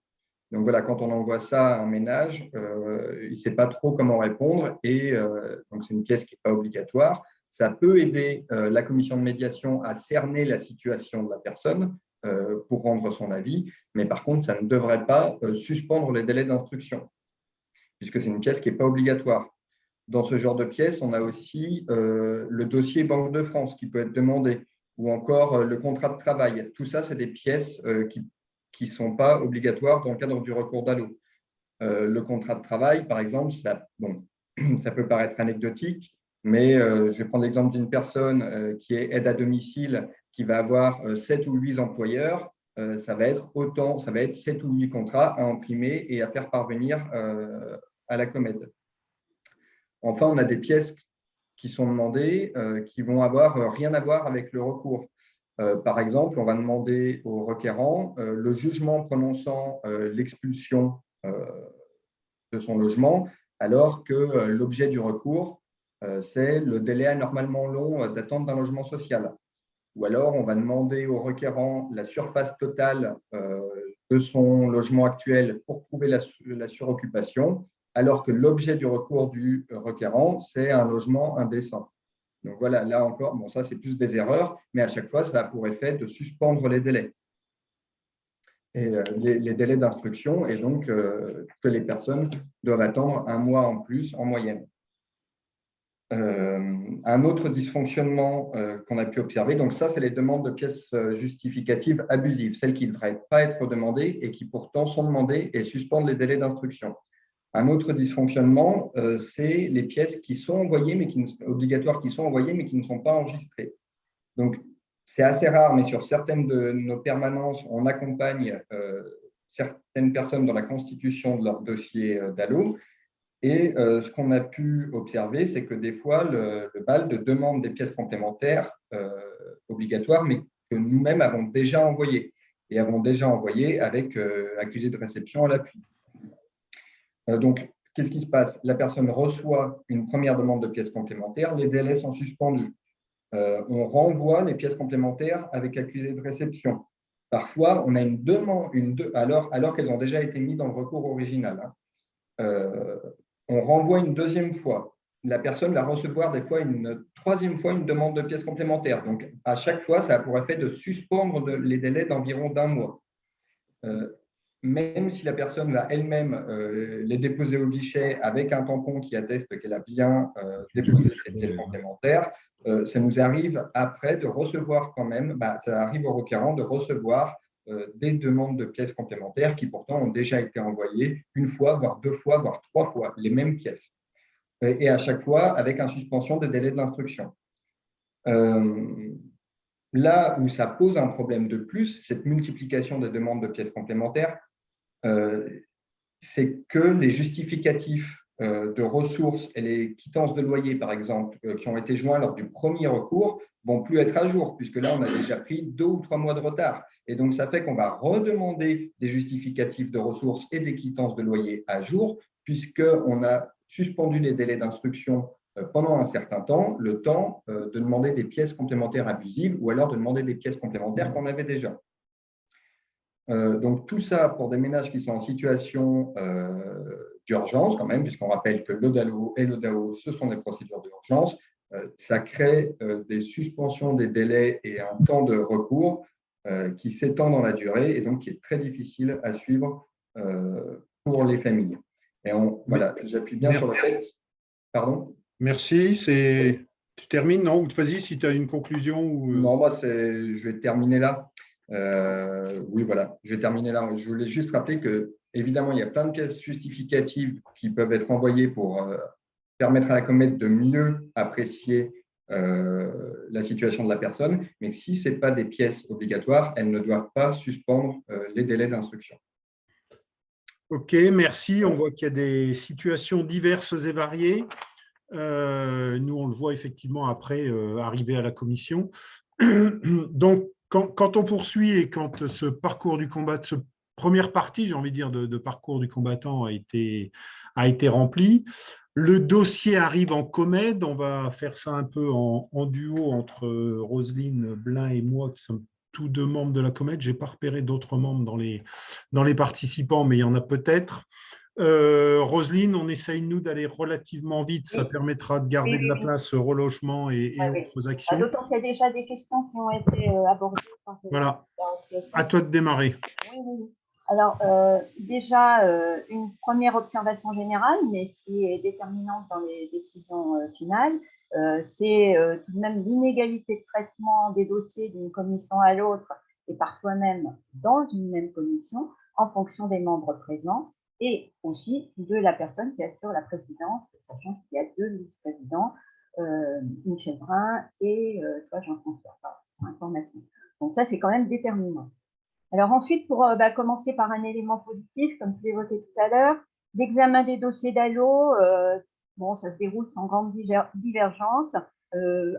Donc, voilà, quand on envoie ça à un ménage, il ne sait pas trop comment répondre et donc c'est une pièce qui n'est pas obligatoire. Ça peut aider la commission de médiation à cerner la situation de la personne pour rendre son avis, mais par contre, ça ne devrait pas suspendre les délais d'instruction, puisque c'est une pièce qui n'est pas obligatoire. Dans ce genre de pièce, on a aussi le dossier Banque de France qui peut être demandé, ou encore le contrat de travail. Tout ça, c'est des pièces qui ne sont pas obligatoires dans le cadre du recours DALO. Le contrat de travail, par exemple, ça peut paraître anecdotique, mais je vais prendre l'exemple d'une personne qui est aide à domicile, qui va avoir 7 ou 8 employeurs. Ça va être 7 ou 8 contrats à imprimer et à faire parvenir à la COMED. Enfin, on a des pièces qui sont demandées qui vont avoir rien à voir avec le recours. Par exemple, on va demander au requérant le jugement prononçant l'expulsion de son logement alors que l'objet du recours, c'est le délai anormalement long d'attente d'un logement social. Ou alors, on va demander au requérant la surface totale de son logement actuel pour prouver la suroccupation, alors que l'objet du recours du requérant, c'est un logement indécent. Donc voilà, là encore, bon, ça c'est plus des erreurs, mais à chaque fois, ça a pour effet de suspendre les délais. Et les délais d'instruction, et donc que les personnes doivent attendre 1 mois en plus en moyenne. Un autre dysfonctionnement qu'on a pu observer, donc ça, c'est les demandes de pièces justificatives abusives, celles qui ne devraient pas être demandées et qui pourtant sont demandées et suspendent les délais d'instruction. Un autre dysfonctionnement, c'est les pièces qui sont envoyées, mais obligatoires qui sont envoyées, mais qui ne sont pas enregistrées. Donc, c'est assez rare, mais sur certaines de nos permanences, on accompagne certaines personnes dans la constitution de leur dossier DALO. Et ce qu'on a pu observer, c'est que des fois, le BALD demande des pièces complémentaires obligatoires, mais que nous-mêmes avons déjà envoyées, et avons déjà envoyées avec accusé de réception à l'appui. Donc, qu'est-ce qui se passe? La personne reçoit une première demande de pièces complémentaires, les délais sont suspendus. On renvoie les pièces complémentaires avec accusé de réception. Parfois, on a une demande, alors qu'elles ont déjà été mises dans le recours original. On renvoie une deuxième fois. La personne va recevoir des fois une troisième fois une demande de pièces complémentaires. Donc, à chaque fois, ça a pour effet de suspendre les délais d'environ d'1 mois. Même si la personne va elle-même les déposer au guichet avec un tampon qui atteste qu'elle a bien déposé ces pièces complémentaires, ça nous arrive après de recevoir quand même, ça arrive au requérant de recevoir des demandes de pièces complémentaires qui pourtant ont déjà été envoyées 1 fois, voire 2 fois, voire 3 fois, les mêmes pièces. Et à chaque fois avec une suspension des délais de l'instruction. Là où ça pose un problème de plus, cette multiplication des demandes de pièces complémentaires, c'est que les justificatifs de ressources et les quittances de loyer, par exemple, qui ont été joints lors du premier recours, vont plus être à jour, puisque là, on a déjà pris 2 ou 3 mois de retard. Et donc, ça fait qu'on va redemander des justificatifs de ressources et des quittances de loyer à jour, puisqu'on a suspendu les délais d'instruction pendant un certain temps, le temps de demander des pièces complémentaires abusives ou alors de demander des pièces complémentaires qu'on avait déjà. Donc, tout ça pour des ménages qui sont en situation d'urgence quand même, puisqu'on rappelle que le DALO et le DAO, ce sont des procédures d'urgence. Ça crée des suspensions des délais et un temps de recours qui s'étend dans la durée et donc qui est très difficile à suivre pour les familles. Et voilà, j'appuie bien sur le fait… Pardon? Merci. Tu termines, non? Ou vas-y, si tu as une conclusion. Non, moi, je vais terminer là. Oui, voilà, je vais terminer là. Je voulais juste rappeler que, évidemment, il y a plein de pièces justificatives qui peuvent être envoyées pour permettre à la comète de mieux apprécier la situation de la personne, mais si ce n'est pas des pièces obligatoires, elles ne doivent pas suspendre les délais d'instruction. OK, merci. On voit qu'il y a des situations diverses et variées. Nous, on le voit effectivement après arriver à la commission. Donc, quand on poursuit et quand ce parcours du combat, cette première partie, j'ai envie de dire, de parcours du combattant a été rempli, le dossier arrive en COMED. On va faire ça un peu en duo entre Roselyne Blin et moi, qui sommes tous 2 membres de la COMED. Je n'ai pas repéré d'autres membres dans les participants, mais il y en a peut-être. Roselyne, on essaye, nous, d'aller relativement vite. Ça permettra de garder de la place au relogement et autres actions. D'autant qu'il y a déjà des questions qui ont été abordées. Voilà. À toi de démarrer. Oui. Alors, déjà, une première observation générale, mais qui est déterminante dans les décisions finales, c'est tout de même l'inégalité de traitement des dossiers d'une commission à l'autre et parfois même dans une même commission en fonction des membres présents et aussi de la personne qui assure la présidence, sachant qu'il y a 2 vice-présidents, Michel Brun et toi, Jean-François, pour information. Donc ça, c'est quand même déterminant. Alors ensuite, pour commencer par un élément positif, comme tu l'évoquais tout à l'heure, l'examen des dossiers DALO, ça se déroule sans grande divergence.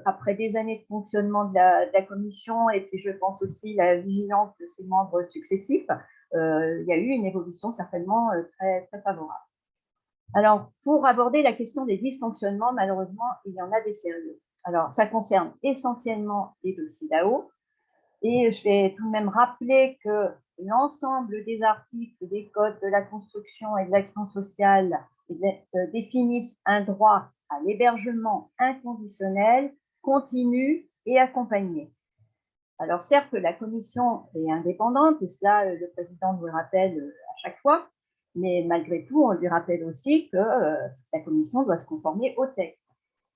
Après des années de fonctionnement de la commission et puis je pense aussi la vigilance de ses membres successifs, il y a eu une évolution certainement très, très favorable. Alors, pour aborder la question des dysfonctionnements, malheureusement, il y en a des sérieux. Alors, ça concerne essentiellement les dossiers DAO. Et je vais tout de même rappeler que l'ensemble des articles des codes de la construction et de l'action sociale définissent un droit à l'hébergement inconditionnel, continu et accompagné. Alors certes, la commission est indépendante, et cela, le président nous le rappelle à chaque fois, mais malgré tout, on lui rappelle aussi que la commission doit se conformer au texte.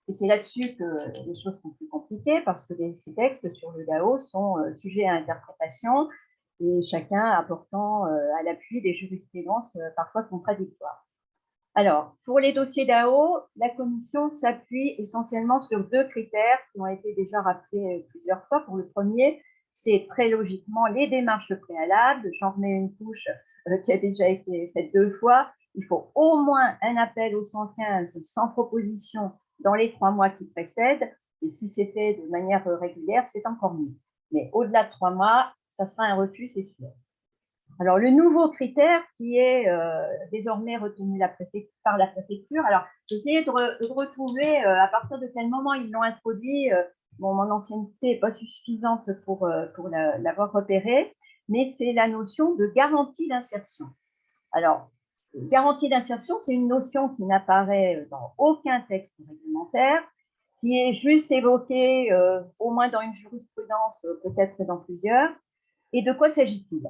Et c'est là-dessus que les choses sont plus compliquées, parce que ces textes sur le DAO sont sujets à interprétation, et chacun apportant à l'appui des jurisprudences parfois contradictoires. Alors, pour les dossiers DAO, la commission s'appuie essentiellement sur 2 critères qui ont été déjà rappelés plusieurs fois. Pour le premier, c'est très logiquement les démarches préalables. J'en remets une couche qui a déjà été faite 2 fois. Il faut au moins un appel au 115 sans proposition dans les 3 mois qui précèdent. Et si c'est fait de manière régulière, c'est encore mieux. Mais au-delà de 3 mois, ça sera un refus, c'est sûr. Alors, le nouveau critère qui est désormais retenu par la préfecture, alors j'ai essayé de retrouver à partir de quel moment ils l'ont introduit. Bon, mon ancienneté n'est pas suffisante pour l'avoir repéré, mais c'est la notion de garantie d'insertion. Alors, garantie d'insertion, c'est une notion qui n'apparaît dans aucun texte réglementaire, qui est juste évoquée au moins dans une jurisprudence, peut-être dans plusieurs. Et de quoi s'agit-il ?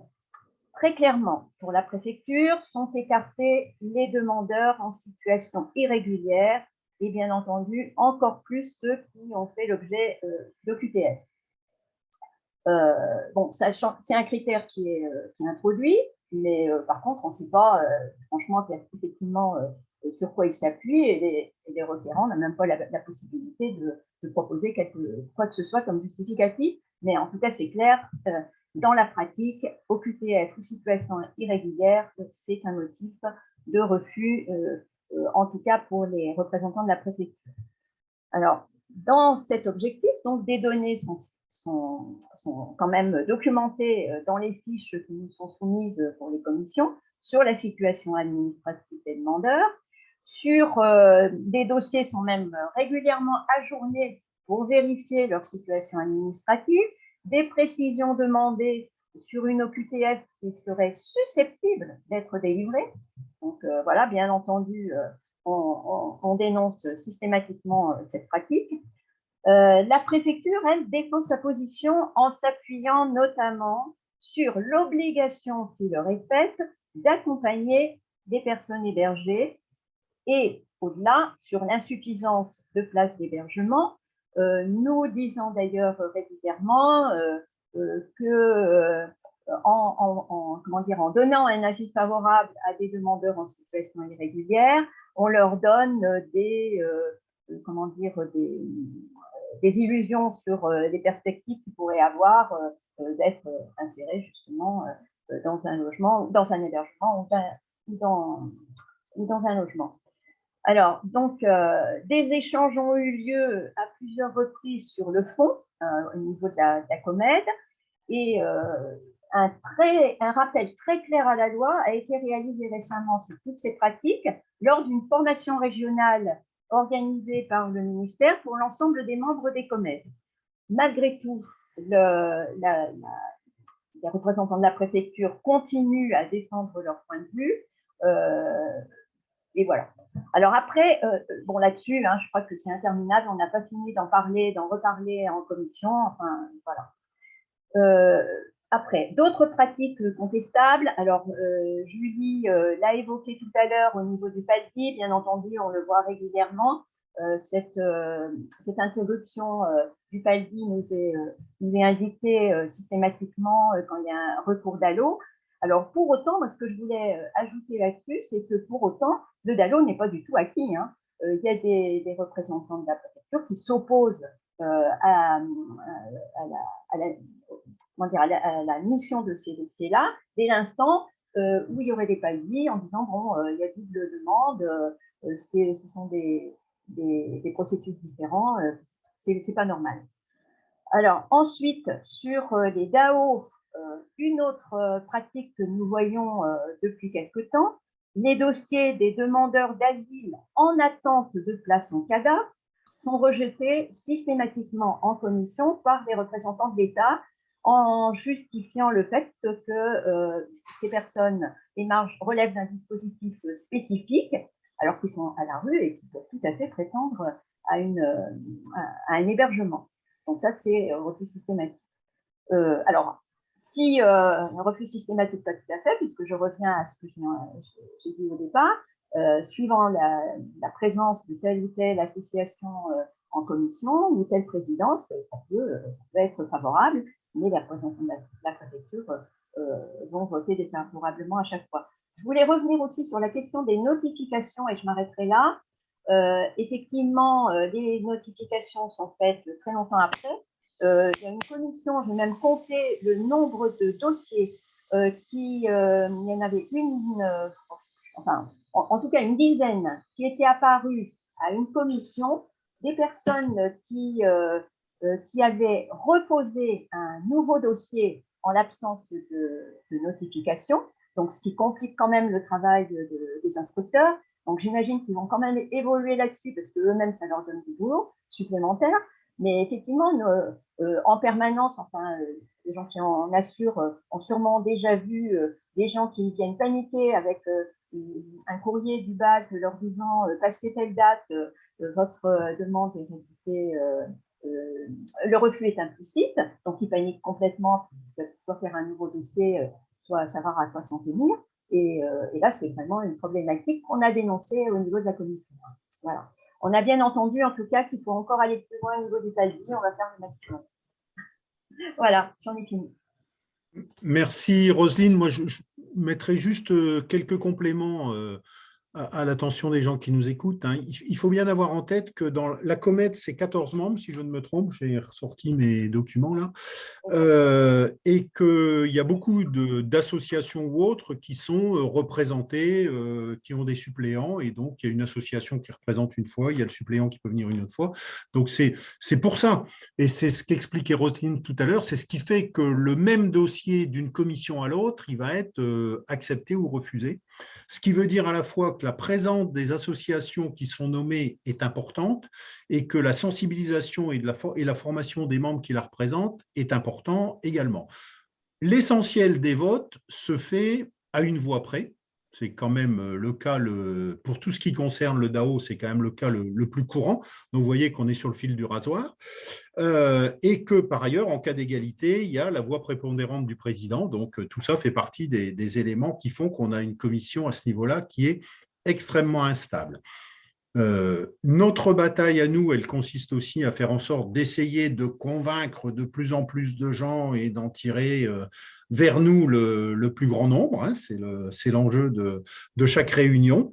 Très clairement, pour la préfecture, sont écartés les demandeurs en situation irrégulière et bien entendu encore plus ceux qui ont fait l'objet d'OQTF. Bon, c'est un critère qui est introduit, mais par contre, on ne sait pas franchement effectivement sur quoi il s'appuie, et les requérants n'ont même pas la possibilité de proposer quoi que ce soit comme justificatif, mais en tout cas, c'est clair. Dans la pratique, OQTF ou situation irrégulière, c'est un motif de refus, en tout cas pour les représentants de la préfecture. Alors, dans cet objectif, donc des données sont quand même documentées dans les fiches qui nous sont soumises pour les commissions sur la situation administrative des demandeurs. Des dossiers sont même régulièrement ajournés pour vérifier leur situation administrative. Des précisions demandées sur une OQTF qui serait susceptible d'être délivrée. Donc voilà, bien entendu, on dénonce systématiquement cette pratique. La préfecture, elle, défend sa position en s'appuyant notamment sur l'obligation qui leur est faite d'accompagner des personnes hébergées et, au-delà, sur l'insuffisance de places d'hébergement. Nous disons d'ailleurs régulièrement que en donnant un avis favorable à des demandeurs en situation irrégulière, on leur donne des illusions sur les perspectives qu'ils pourraient avoir d'être insérés justement dans un logement, dans un hébergement ou dans un logement. Alors, donc, des échanges ont eu lieu à plusieurs reprises sur le fond, au niveau de la COMED, et un rappel très clair à la loi a été réalisé récemment sur toutes ces pratiques lors d'une formation régionale organisée par le ministère pour l'ensemble des membres des COMED. Malgré tout, les représentants de la préfecture continuent à défendre leur point de vue. Et voilà. Alors après, bon là-dessus, je crois que c'est interminable, on n'a pas fini d'en reparler en commission, enfin voilà. Après, d'autres pratiques contestables, alors Julie l'a évoqué tout à l'heure au niveau du PALDI, bien entendu, on le voit régulièrement, cette interruption du PALDI nous est indiquée systématiquement quand il y a un recours DALO. Alors, pour autant, moi, ce que je voulais ajouter là-dessus, c'est que pour autant, le DALO n'est pas du tout acquis. Il y a des représentants de la préfecture qui s'opposent à la mission de ces dossiers-là, dès l'instant où il y aurait des paliers en disant, bon, il y a double demande, ce sont des processus différents, c'est pas normal. Alors, ensuite, sur les DAO, une autre pratique que nous voyons depuis quelque temps, les dossiers des demandeurs d'asile en attente de place en CADA sont rejetés systématiquement en commission par les représentants de l'État en justifiant le fait que ces personnes, les marges, relèvent d'un dispositif spécifique, alors qu'ils sont à la rue et qu'ils peuvent tout à fait prétendre à un hébergement. Donc ça, c'est un refus systématique. Alors, si un refus systématique, pas tout à fait, puisque je reviens à ce que j'ai dit au départ, suivant la présence de telle ou telle association en commission ou telle présidence, ça peut être favorable, mais les représentants de la préfecture vont voter défavorablement à chaque fois. Je voulais revenir aussi sur la question des notifications et je m'arrêterai là. Effectivement, les notifications sont faites très longtemps après. Il y a une commission, j'ai même compté le nombre de dossiers il y en avait enfin, en tout cas une dizaine qui étaient apparus à une commission, des personnes qui avaient reposé un nouveau dossier en l'absence de notification, donc ce qui complique quand même le travail des instructeurs. Donc j'imagine qu'ils vont quand même évoluer là-dessus parce qu'eux-mêmes, ça leur donne du boulot supplémentaire. Mais effectivement, en permanence, enfin, les gens qui en assurent ont sûrement déjà vu des gens qui viennent paniquer avec un courrier du BAC leur disant passez telle date, votre demande est rédigée, le refus est implicite, donc ils paniquent complètement, soit faire un nouveau dossier, soit savoir à quoi s'en tenir. Et là, c'est vraiment une problématique qu'on a dénoncée au niveau de la commission. Voilà. On a bien entendu, en tout cas, qu'il faut encore aller plus loin au niveau du palier. On va faire le maximum. Voilà, j'en ai fini. Merci, Roselyne. Moi, je mettrai juste quelques compléments à l'attention des gens qui nous écoutent. Il faut bien avoir en tête que dans la Comète, c'est 14 membres, si je ne me trompe, j'ai ressorti mes documents là, et qu'il y a beaucoup d'associations ou autres qui sont représentées, qui ont des suppléants, et donc il y a une association qui représente une fois, il y a le suppléant qui peut venir une autre fois. Donc c'est pour ça, et c'est ce qu'expliquait Roselyne tout à l'heure, c'est ce qui fait que le même dossier d'une commission à l'autre, il va être accepté ou refusé. Ce qui veut dire à la fois que la présence des associations qui sont nommées est importante et que la sensibilisation et la formation des membres qui la représentent est important également. L'essentiel des votes se fait à une voix près. C'est quand même le cas, pour tout ce qui concerne le DAO, c'est quand même le cas le plus courant. Donc, vous voyez qu'on est sur le fil du rasoir. Et que, par ailleurs, en cas d'égalité, il y a la voix prépondérante du président. Donc, tout ça fait partie des éléments qui font qu'on a une commission à ce niveau-là qui est extrêmement instable. Notre bataille à nous, elle consiste aussi à faire en sorte d'essayer de convaincre de plus en plus de gens et d'en tirer vers nous le plus grand nombre. C'est l'enjeu de chaque réunion.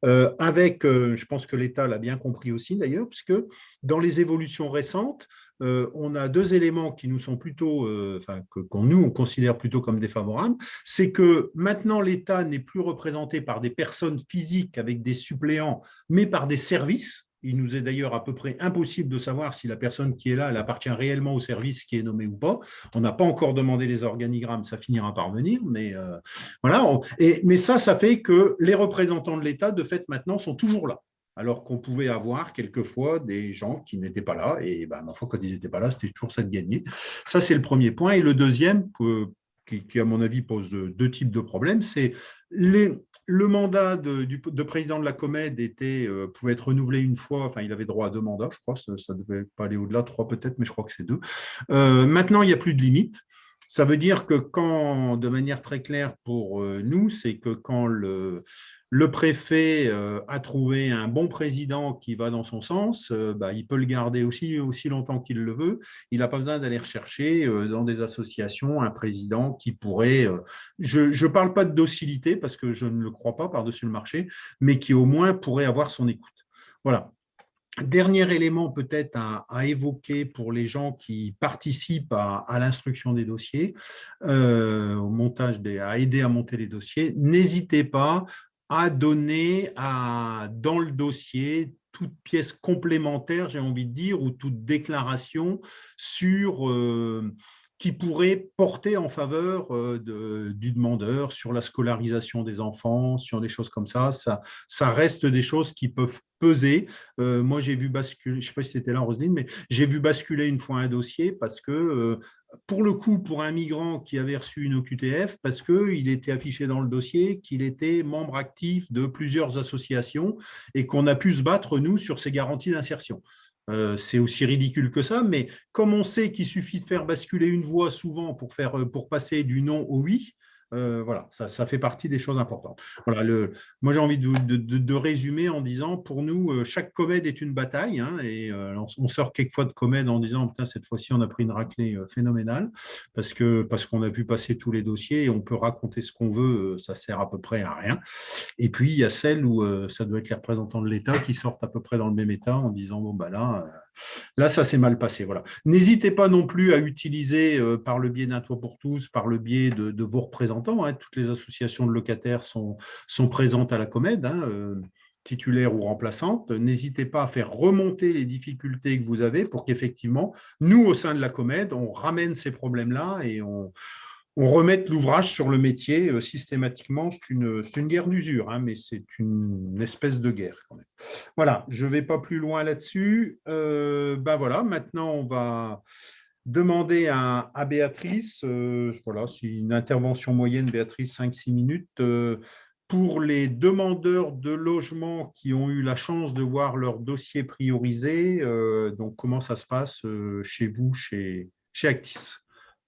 Je pense que l'État l'a bien compris aussi d'ailleurs, puisque dans les évolutions récentes, on a deux éléments qui nous sont plutôt, on considère plutôt comme défavorables. C'est que maintenant, l'État n'est plus représenté par des personnes physiques avec des suppléants, mais par des services. Il nous est d'ailleurs à peu près impossible de savoir si la personne qui est là, elle appartient réellement au service qui est nommé ou pas. On n'a pas encore demandé les organigrammes, ça finira par venir, mais voilà. Mais ça fait que les représentants de l'État, de fait, maintenant, sont toujours là. Alors qu'on pouvait avoir quelquefois des gens qui n'étaient pas là. Et ma foi, quand ils n'étaient pas là, c'était toujours ça de gagner. Ça, c'est le premier point. Et le deuxième, qui à mon avis, pose deux types de problèmes, c'est le mandat de président de la Comède pouvait être renouvelé une fois. Enfin, il avait droit à 2 mandats, je crois. Ça ne devait pas aller au-delà, 3 peut-être, mais je crois que c'est 2. Maintenant, il n'y a plus de limite. Ça veut dire que de manière très claire pour nous, c'est que quand le préfet a trouvé un bon président qui va dans son sens, il peut le garder aussi longtemps qu'il le veut. Il n'a pas besoin d'aller rechercher dans des associations un président qui pourrait, je ne parle pas de docilité parce que je ne le crois pas par-dessus le marché, mais qui au moins pourrait avoir son écoute. Voilà. Dernier élément peut-être à évoquer pour les gens qui participent à l'instruction des dossiers, à aider à monter les dossiers, n'hésitez pas à donner dans le dossier toute pièce complémentaire, j'ai envie de dire, ou toute déclaration sur qui pourraient porter en faveur du demandeur sur la scolarisation des enfants, sur des choses comme ça. Ça reste des choses qui peuvent peser. Moi, j'ai vu basculer, je ne sais pas si c'était là, Roselyne, mais j'ai vu basculer une fois un dossier parce que, pour le coup, pour un migrant qui avait reçu une OQTF, parce qu'il était affiché dans le dossier qu'il était membre actif de plusieurs associations et qu'on a pu se battre, nous, sur ces garanties d'insertion. C'est aussi ridicule que ça, mais comme on sait qu'il suffit de faire basculer une voix souvent pour passer du non au oui, voilà, ça fait partie des choses importantes. Voilà, moi, j'ai envie de résumer en disant, pour nous, chaque comède est une bataille, hein, et on sort quelquefois de comède en disant, putain, cette fois-ci, on a pris une raclée phénoménale, parce qu'on a vu passer tous les dossiers et on peut raconter ce qu'on veut, ça sert à peu près à rien. Et puis, il y a celles où ça doit être les représentants de l'État qui sortent à peu près dans le même état en disant, bon, bah là, ça s'est mal passé. Voilà. N'hésitez pas non plus à utiliser, par le biais d'un toit pour tous, par le biais de vos représentants, hein, toutes les associations de locataires sont présentes à la Comède, hein, titulaires ou remplaçantes. N'hésitez pas à faire remonter les difficultés que vous avez pour qu'effectivement, nous, au sein de la Comède, on ramène ces problèmes-là et on remette l'ouvrage sur le métier systématiquement. C'est une guerre d'usure, hein, mais c'est une espèce de guerre quand même. Voilà, je ne vais pas plus loin là-dessus. Voilà, maintenant, on va demander à Béatrice, voilà, c'est une intervention moyenne, Béatrice, 5-6 minutes, pour les demandeurs de logement qui ont eu la chance de voir leur dossier priorisé. Donc, comment ça se passe chez vous, chez Actis?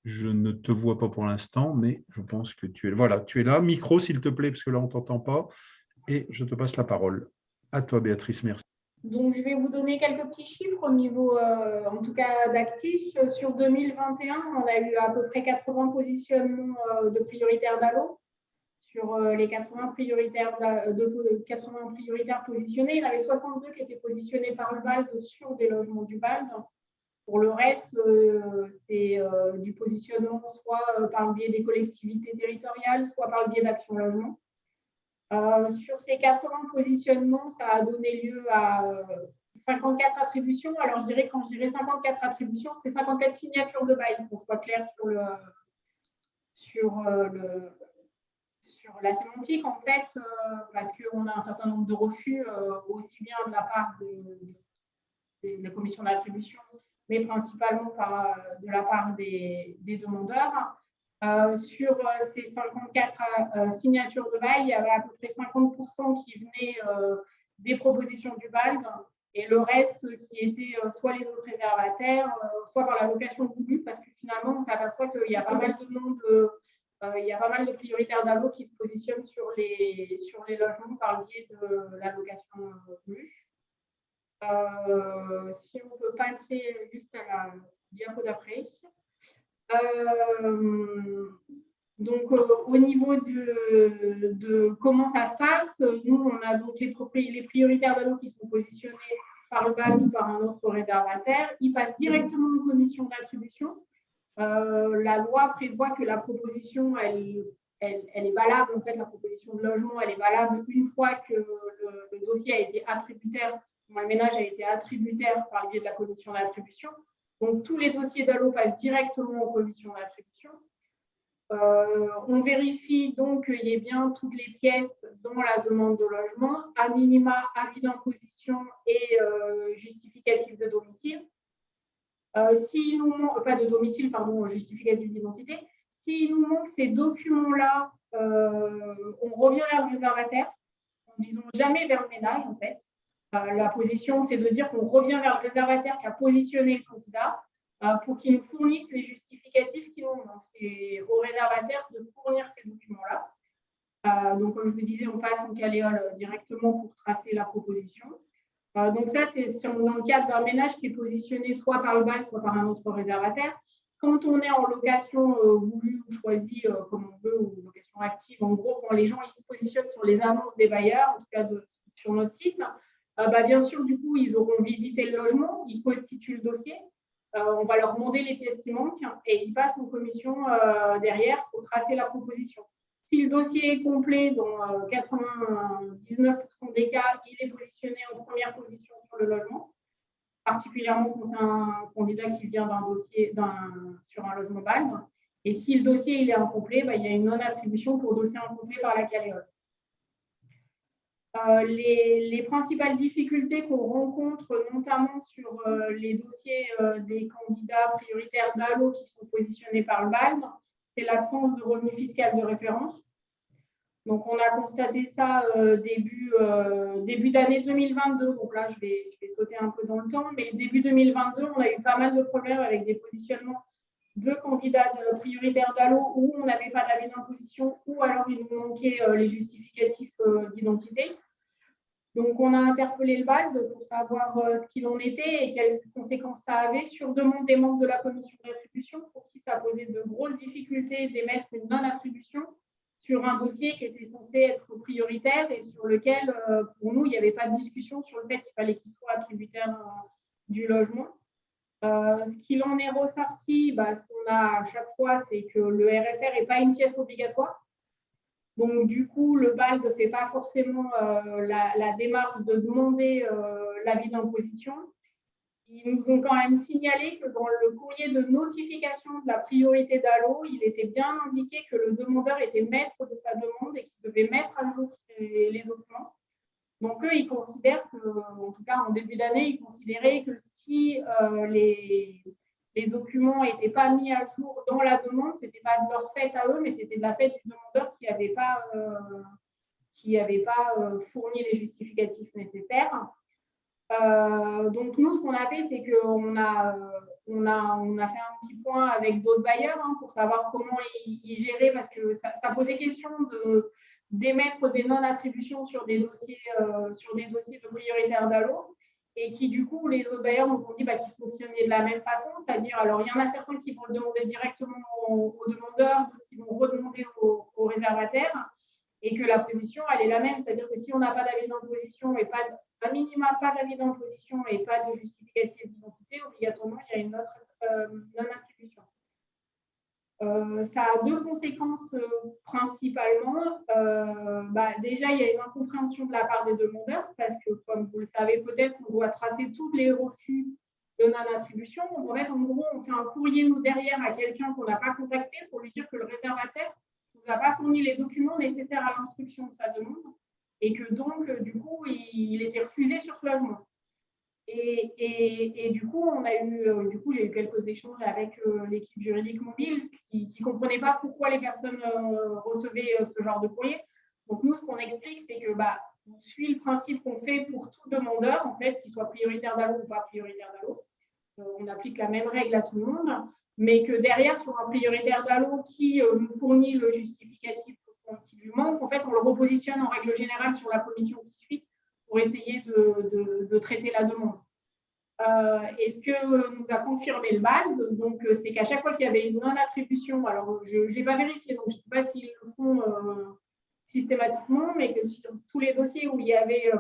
Je ne te vois pas pour l'instant, mais je pense que tu es là. Voilà, tu es là. Micro, s'il te plaît, parce que là, on ne t'entend pas. Et je te passe la parole. À toi, Béatrice, merci. Donc, je vais vous donner quelques petits chiffres au niveau, en tout cas, d'Actis. Sur 2021, on a eu à peu près 80 positionnements de prioritaires d'allo. Sur les 80 prioritaires, 80 prioritaires positionnés, il y en avait 62 qui étaient positionnés par le BALD sur des logements du BALD. Pour le reste, c'est du positionnement soit par le biais des collectivités territoriales, soit par le biais d'Action Logement. Sur ces 80 positionnements, ça a donné lieu à 54 attributions. Alors, quand je dirais 54 attributions, c'est 54 signatures de bail, pour qu'on soit clair sur la sémantique, en fait, parce qu'on a un certain nombre de refus, aussi bien de la part des commissions d'attribution, mais principalement de la part des demandeurs. Sur ces 54 signatures de bail, il y avait à peu près 50% qui venaient des propositions du BALD et le reste qui était soit les autres réservataires, soit par la location voulue, parce que finalement, on s'aperçoit qu'il y a pas mal de monde, il y a pas mal de prioritaires d'allo qui se positionnent sur les logements par le biais de la location voulue. Si on peut passer juste à la diapo d'après. Donc, au niveau de comment ça se passe, nous, on a donc les prioritaires d'allo qui sont positionnés par le BALD ou par un autre réservataire. Ils passent directement en commission d'attribution. La loi prévoit que la proposition, elle est valable, en fait, la proposition de logement, elle est valable une fois que le dossier a été attributaire, le ménage a été attributaire par le biais de la commission d'attribution. Donc, tous les dossiers d'allo passent directement en commission d'attribution. On vérifie donc qu'il y ait bien toutes les pièces dans la demande de logement, à minima, avis d'imposition et justificatif de domicile. S'il nous manque, pas de domicile, pardon, justificatif d'identité. S'il nous manque ces documents-là, on revient vers le réservataire, en disant jamais vers le ménage, en fait. La position, c'est de dire qu'on revient vers le réservataire qui a positionné le candidat pour qu'il nous fournisse les justificatifs qui nous manquent. C'est au réservataire de fournir ces documents-là. Donc, comme je vous disais, on passe en caléole directement pour tracer la proposition. Donc, ça, c'est dans le cadre d'un ménage qui est positionné soit par le BALD, soit par un autre réservataire. Quand on est en location voulue ou choisie comme on veut, ou location active, en gros, quand les gens ils se positionnent sur les annonces des bailleurs, en tout cas sur notre site, bien sûr, du coup, ils auront visité le logement, ils constituent le dossier, on va leur demander les pièces qui manquent et ils passent en commission derrière pour tracer la proposition. Si le dossier est complet, dans 99% des cas, il est positionné en première position sur le logement. particulièrement quand c'est un candidat qui vient d'un dossier sur un logement BALD. Et si le dossier il est incomplet, il y a une non-attribution pour dossier incomplet par la Caleol. Les principales difficultés qu'on rencontre, notamment sur les dossiers des candidats prioritaires DALO qui sont positionnés par le BALD, c'est l'absence de revenu fiscal de référence. Donc, on a constaté ça début d'année 2022. Donc là, je vais sauter un peu dans le temps, mais début 2022, on a eu pas mal de problèmes avec des positionnements de candidats prioritaires DALO où on n'avait pas d'avis d'imposition ou alors il nous manquait les justificatifs d'identité. Donc, on a interpellé le BALD pour savoir ce qu'il en était et quelles conséquences ça avait sur demande des membres de la commission d'attribution pour qui ça posait de grosses difficultés d'émettre une non-attribution sur un dossier qui était censé être prioritaire et sur lequel, pour nous, il n'y avait pas de discussion sur le fait qu'il fallait qu'il soit attributaire du logement. Ce qu'il en est ressorti, ce qu'on a à chaque fois, c'est que le RFR n'est pas une pièce obligatoire. Donc, du coup, le BALD ne fait pas forcément la démarche de demander l'avis d'imposition. Ils nous ont quand même signalé que dans le courrier de notification de la priorité DALO, il était bien indiqué que le demandeur était maître de sa demande et qu'il devait mettre à jour les documents. Donc, eux, ils considèrent que, en tout cas en début d'année, ils considéraient que si les documents n'étaient pas mis à jour dans la demande, ce n'était pas de leur fait à eux, mais c'était de la fait du demandeur qui n'avait pas fourni les justificatifs nécessaires. Donc, nous, ce qu'on a fait, c'est qu'on a fait un petit point avec d'autres bailleurs pour savoir comment ils géraient, parce que ça posait question d'émettre des non-attributions sur des dossiers de prioritaires DALO, et qui, du coup, les autres bailleurs nous ont dit qu'ils fonctionnaient de la même façon, c'est-à-dire, alors, il y en a certains qui vont le demander directement aux demandeurs, d'autres qui vont redemander aux réservataires, et que la position, elle est la même, c'est-à-dire que si on n'a pas d'avis d'imposition et à minima, pas d'avis d'imposition et pas de justificatif d'identité, obligatoirement, il y a une autre non-attribution. Ça a deux conséquences principalement. Déjà, il y a une incompréhension de la part des demandeurs parce que, comme vous le savez peut-être, on doit tracer tous les refus de non-attribution. En fait, en gros, on fait un courrier, nous, derrière à quelqu'un qu'on n'a pas contacté pour lui dire que le réservataire ne nous a pas fourni les documents nécessaires à l'instruction de sa demande et que donc, du coup, il était refusé sur ce logement. Et du coup, j'ai eu quelques échanges avec l'équipe juridique mobile qui ne comprenaient pas pourquoi les personnes recevaient ce genre de courrier. Donc, nous, ce qu'on explique, c'est que on suit le principe qu'on fait pour tout demandeur, en fait, qu'il soit prioritaire DALO ou pas prioritaire DALO. On applique la même règle à tout le monde, mais que derrière, sur un prioritaire DALO qui nous fournit le justificatif qui lui manque, en fait, on le repositionne en règle générale sur la commission qui suit pour essayer de traiter la demande. Et ce que nous a confirmé le BALD, donc, c'est qu'à chaque fois qu'il y avait une non-attribution, alors je n'ai pas vérifié, donc je ne sais pas s'ils le font systématiquement, mais que sur tous les dossiers où il y avait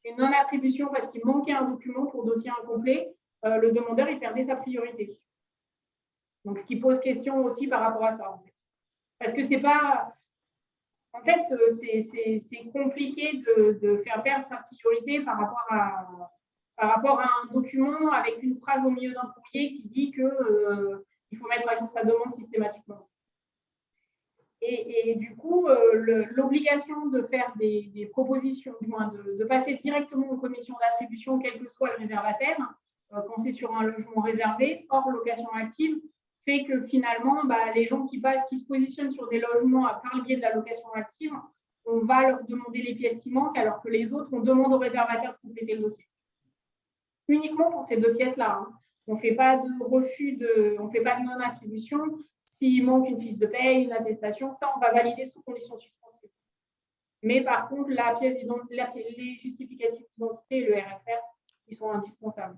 une non-attribution parce qu'il manquait un document pour dossier incomplet, le demandeur il perdait sa priorité. Donc, ce qui pose question aussi par rapport à ça, en fait. Parce que c'est pas... En fait, c'est compliqué de faire perdre sa priorité par rapport à un document avec une phrase au milieu d'un courrier qui dit qu'il faut mettre à jour sa demande systématiquement. Et du coup, l'obligation de faire des propositions, du moins de passer directement aux commissions d'attribution, quel que soit le réservataire, quand c'est sur un logement réservé, hors location active, fait que finalement, les gens qui se positionnent sur des logements par le biais de la location active, on va leur demander les pièces qui manquent, alors que les autres, on demande au réservataire de compléter le dossier. Uniquement pour ces deux pièces-là. On ne fait pas de refus, on ne fait pas de non-attribution. S'il manque une fiche de paie, une attestation, ça, on va valider sous condition suspensive. Mais par contre, les justificatifs d'identité et le RFR, ils sont indispensables.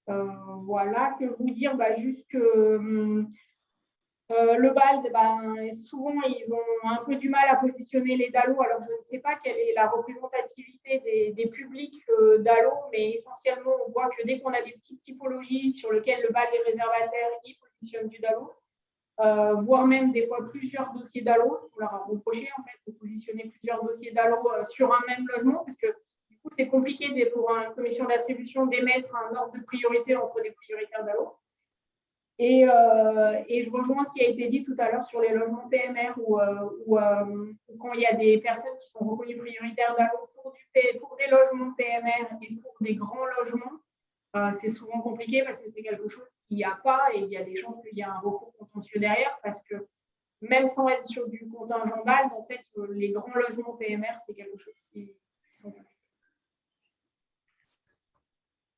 Voilà, que vous dire, juste que le BALD, souvent, ils ont un peu du mal à positionner les DALO. Alors, je ne sais pas quelle est la représentativité des publics DALO, mais essentiellement, on voit que dès qu'on a des petites typologies sur lesquelles le BALD est réservataire, ils positionnent du DALO, voire même des fois plusieurs dossiers DALO. On leur a reproché en fait, de positionner plusieurs dossiers DALO sur un même logement, parce que du coup, c'est compliqué pour une commission d'attribution d'émettre un ordre de priorité entre les prioritaires DALO. Et je rejoins ce qui a été dit tout à l'heure sur les logements PMR, où quand il y a des personnes qui sont reconnues prioritaires DALO pour des logements PMR et pour des grands logements, c'est souvent compliqué parce que c'est quelque chose qu'il n'y a pas et il y a des chances qu'il y ait un recours contentieux derrière, parce que même sans être sur du contingent BALD, en fait, les grands logements PMR, c'est quelque chose qui sont compliqués.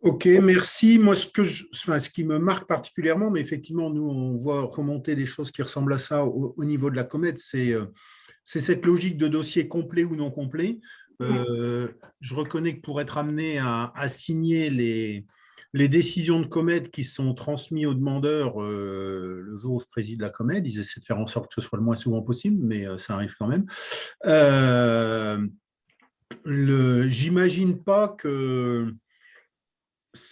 Ok, merci. Moi, ce qui me marque particulièrement, mais effectivement, nous, on voit remonter des choses qui ressemblent à ça au niveau de la Comed, c'est cette logique de dossier complet ou non complet. Je reconnais que pour être amené à signer les décisions de Comed qui sont transmises aux demandeurs le jour où je préside la Comed, ils essaient de faire en sorte que ce soit le moins souvent possible, mais ça arrive quand même. J'imagine pas que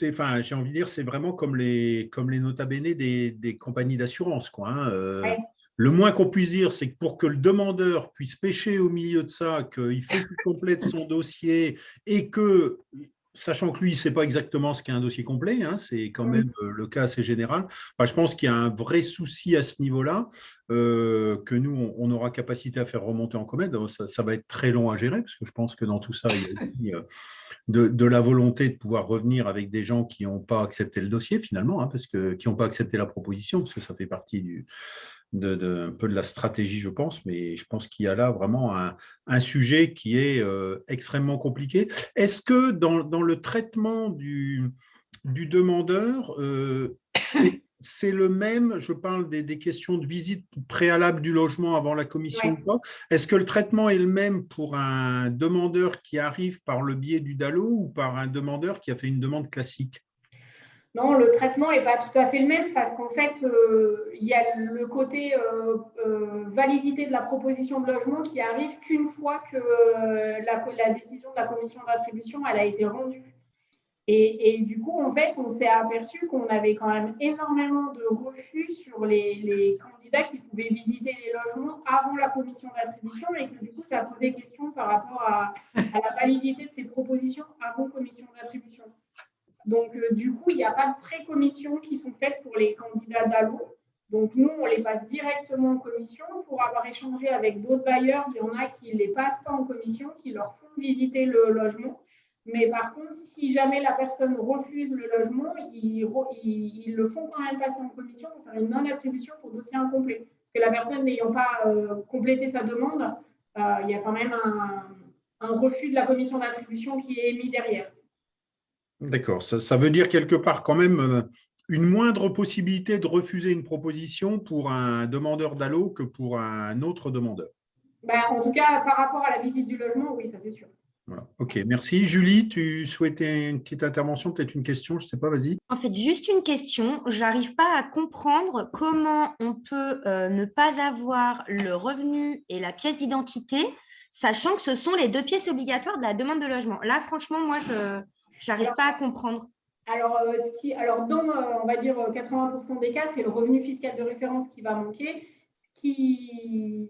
j'ai envie de dire, c'est vraiment comme les nota bene des compagnies d'assurance, quoi, hein. Ouais. Le moins qu'on puisse dire, c'est que pour que le demandeur puisse pêcher au milieu de ça, qu'il faut qu'il complète son dossier et que, sachant que lui, il ne sait pas exactement ce qu'est un dossier complet, hein, c'est quand même le cas assez général. Enfin, je pense qu'il y a un vrai souci à ce niveau-là que nous, on aura capacité à faire remonter en Comed. Ça va être très long à gérer parce que je pense que dans tout ça, il y a aussi de la volonté de pouvoir revenir avec des gens qui n'ont pas accepté le dossier finalement, hein, qui n'ont pas accepté la proposition, parce que ça fait partie un peu de la stratégie, je pense, mais je pense qu'il y a là vraiment un sujet qui est extrêmement compliqué. Est-ce que dans le traitement du demandeur, c'est le même, je parle des questions de visite préalable du logement avant la commission ou pas. Est-ce que le traitement est le même pour un demandeur qui arrive par le biais du DALO ou par un demandeur qui a fait une demande classique? Non, le traitement n'est pas tout à fait le même parce qu'en fait, il y a le côté validité de la proposition de logement qui arrive qu'une fois que la décision de la commission d'attribution elle a été rendue. Et du coup, en fait, on s'est aperçu qu'on avait quand même énormément de refus sur les candidats qui pouvaient visiter les logements avant la commission d'attribution et que du coup, ça posait question par rapport à la validité de ces propositions avant commission d'attribution. Donc, du coup, il n'y a pas de pré-commission qui sont faites pour les candidats DALO. Donc, nous, on les passe directement en commission pour avoir échangé avec d'autres bailleurs. Il y en a qui ne les passent pas en commission, qui leur font visiter le logement. Mais par contre, si jamais la personne refuse le logement, ils le font quand même passer en commission pour faire une non-attribution pour dossier incomplet. Parce que la personne n'ayant pas complété sa demande, il y a quand même un refus de la commission d'attribution qui est émis derrière. D'accord. Ça veut dire quelque part quand même une moindre possibilité de refuser une proposition pour un demandeur DALO que pour un autre demandeur. En tout cas, par rapport à la visite du logement, oui, ça c'est sûr. Voilà. Ok, merci. Julie, tu souhaitais une petite intervention, peut-être une question, je ne sais pas, vas-y. En fait, juste une question. Je n'arrive pas à comprendre comment on peut ne pas avoir le revenu et la pièce d'identité, sachant que ce sont les 2 pièces obligatoires de la demande de logement. Là, franchement, moi, je n'arrive pas à comprendre. Alors, dans, on va dire, 80% des cas, c'est le revenu fiscal de référence qui va manquer. Ce qui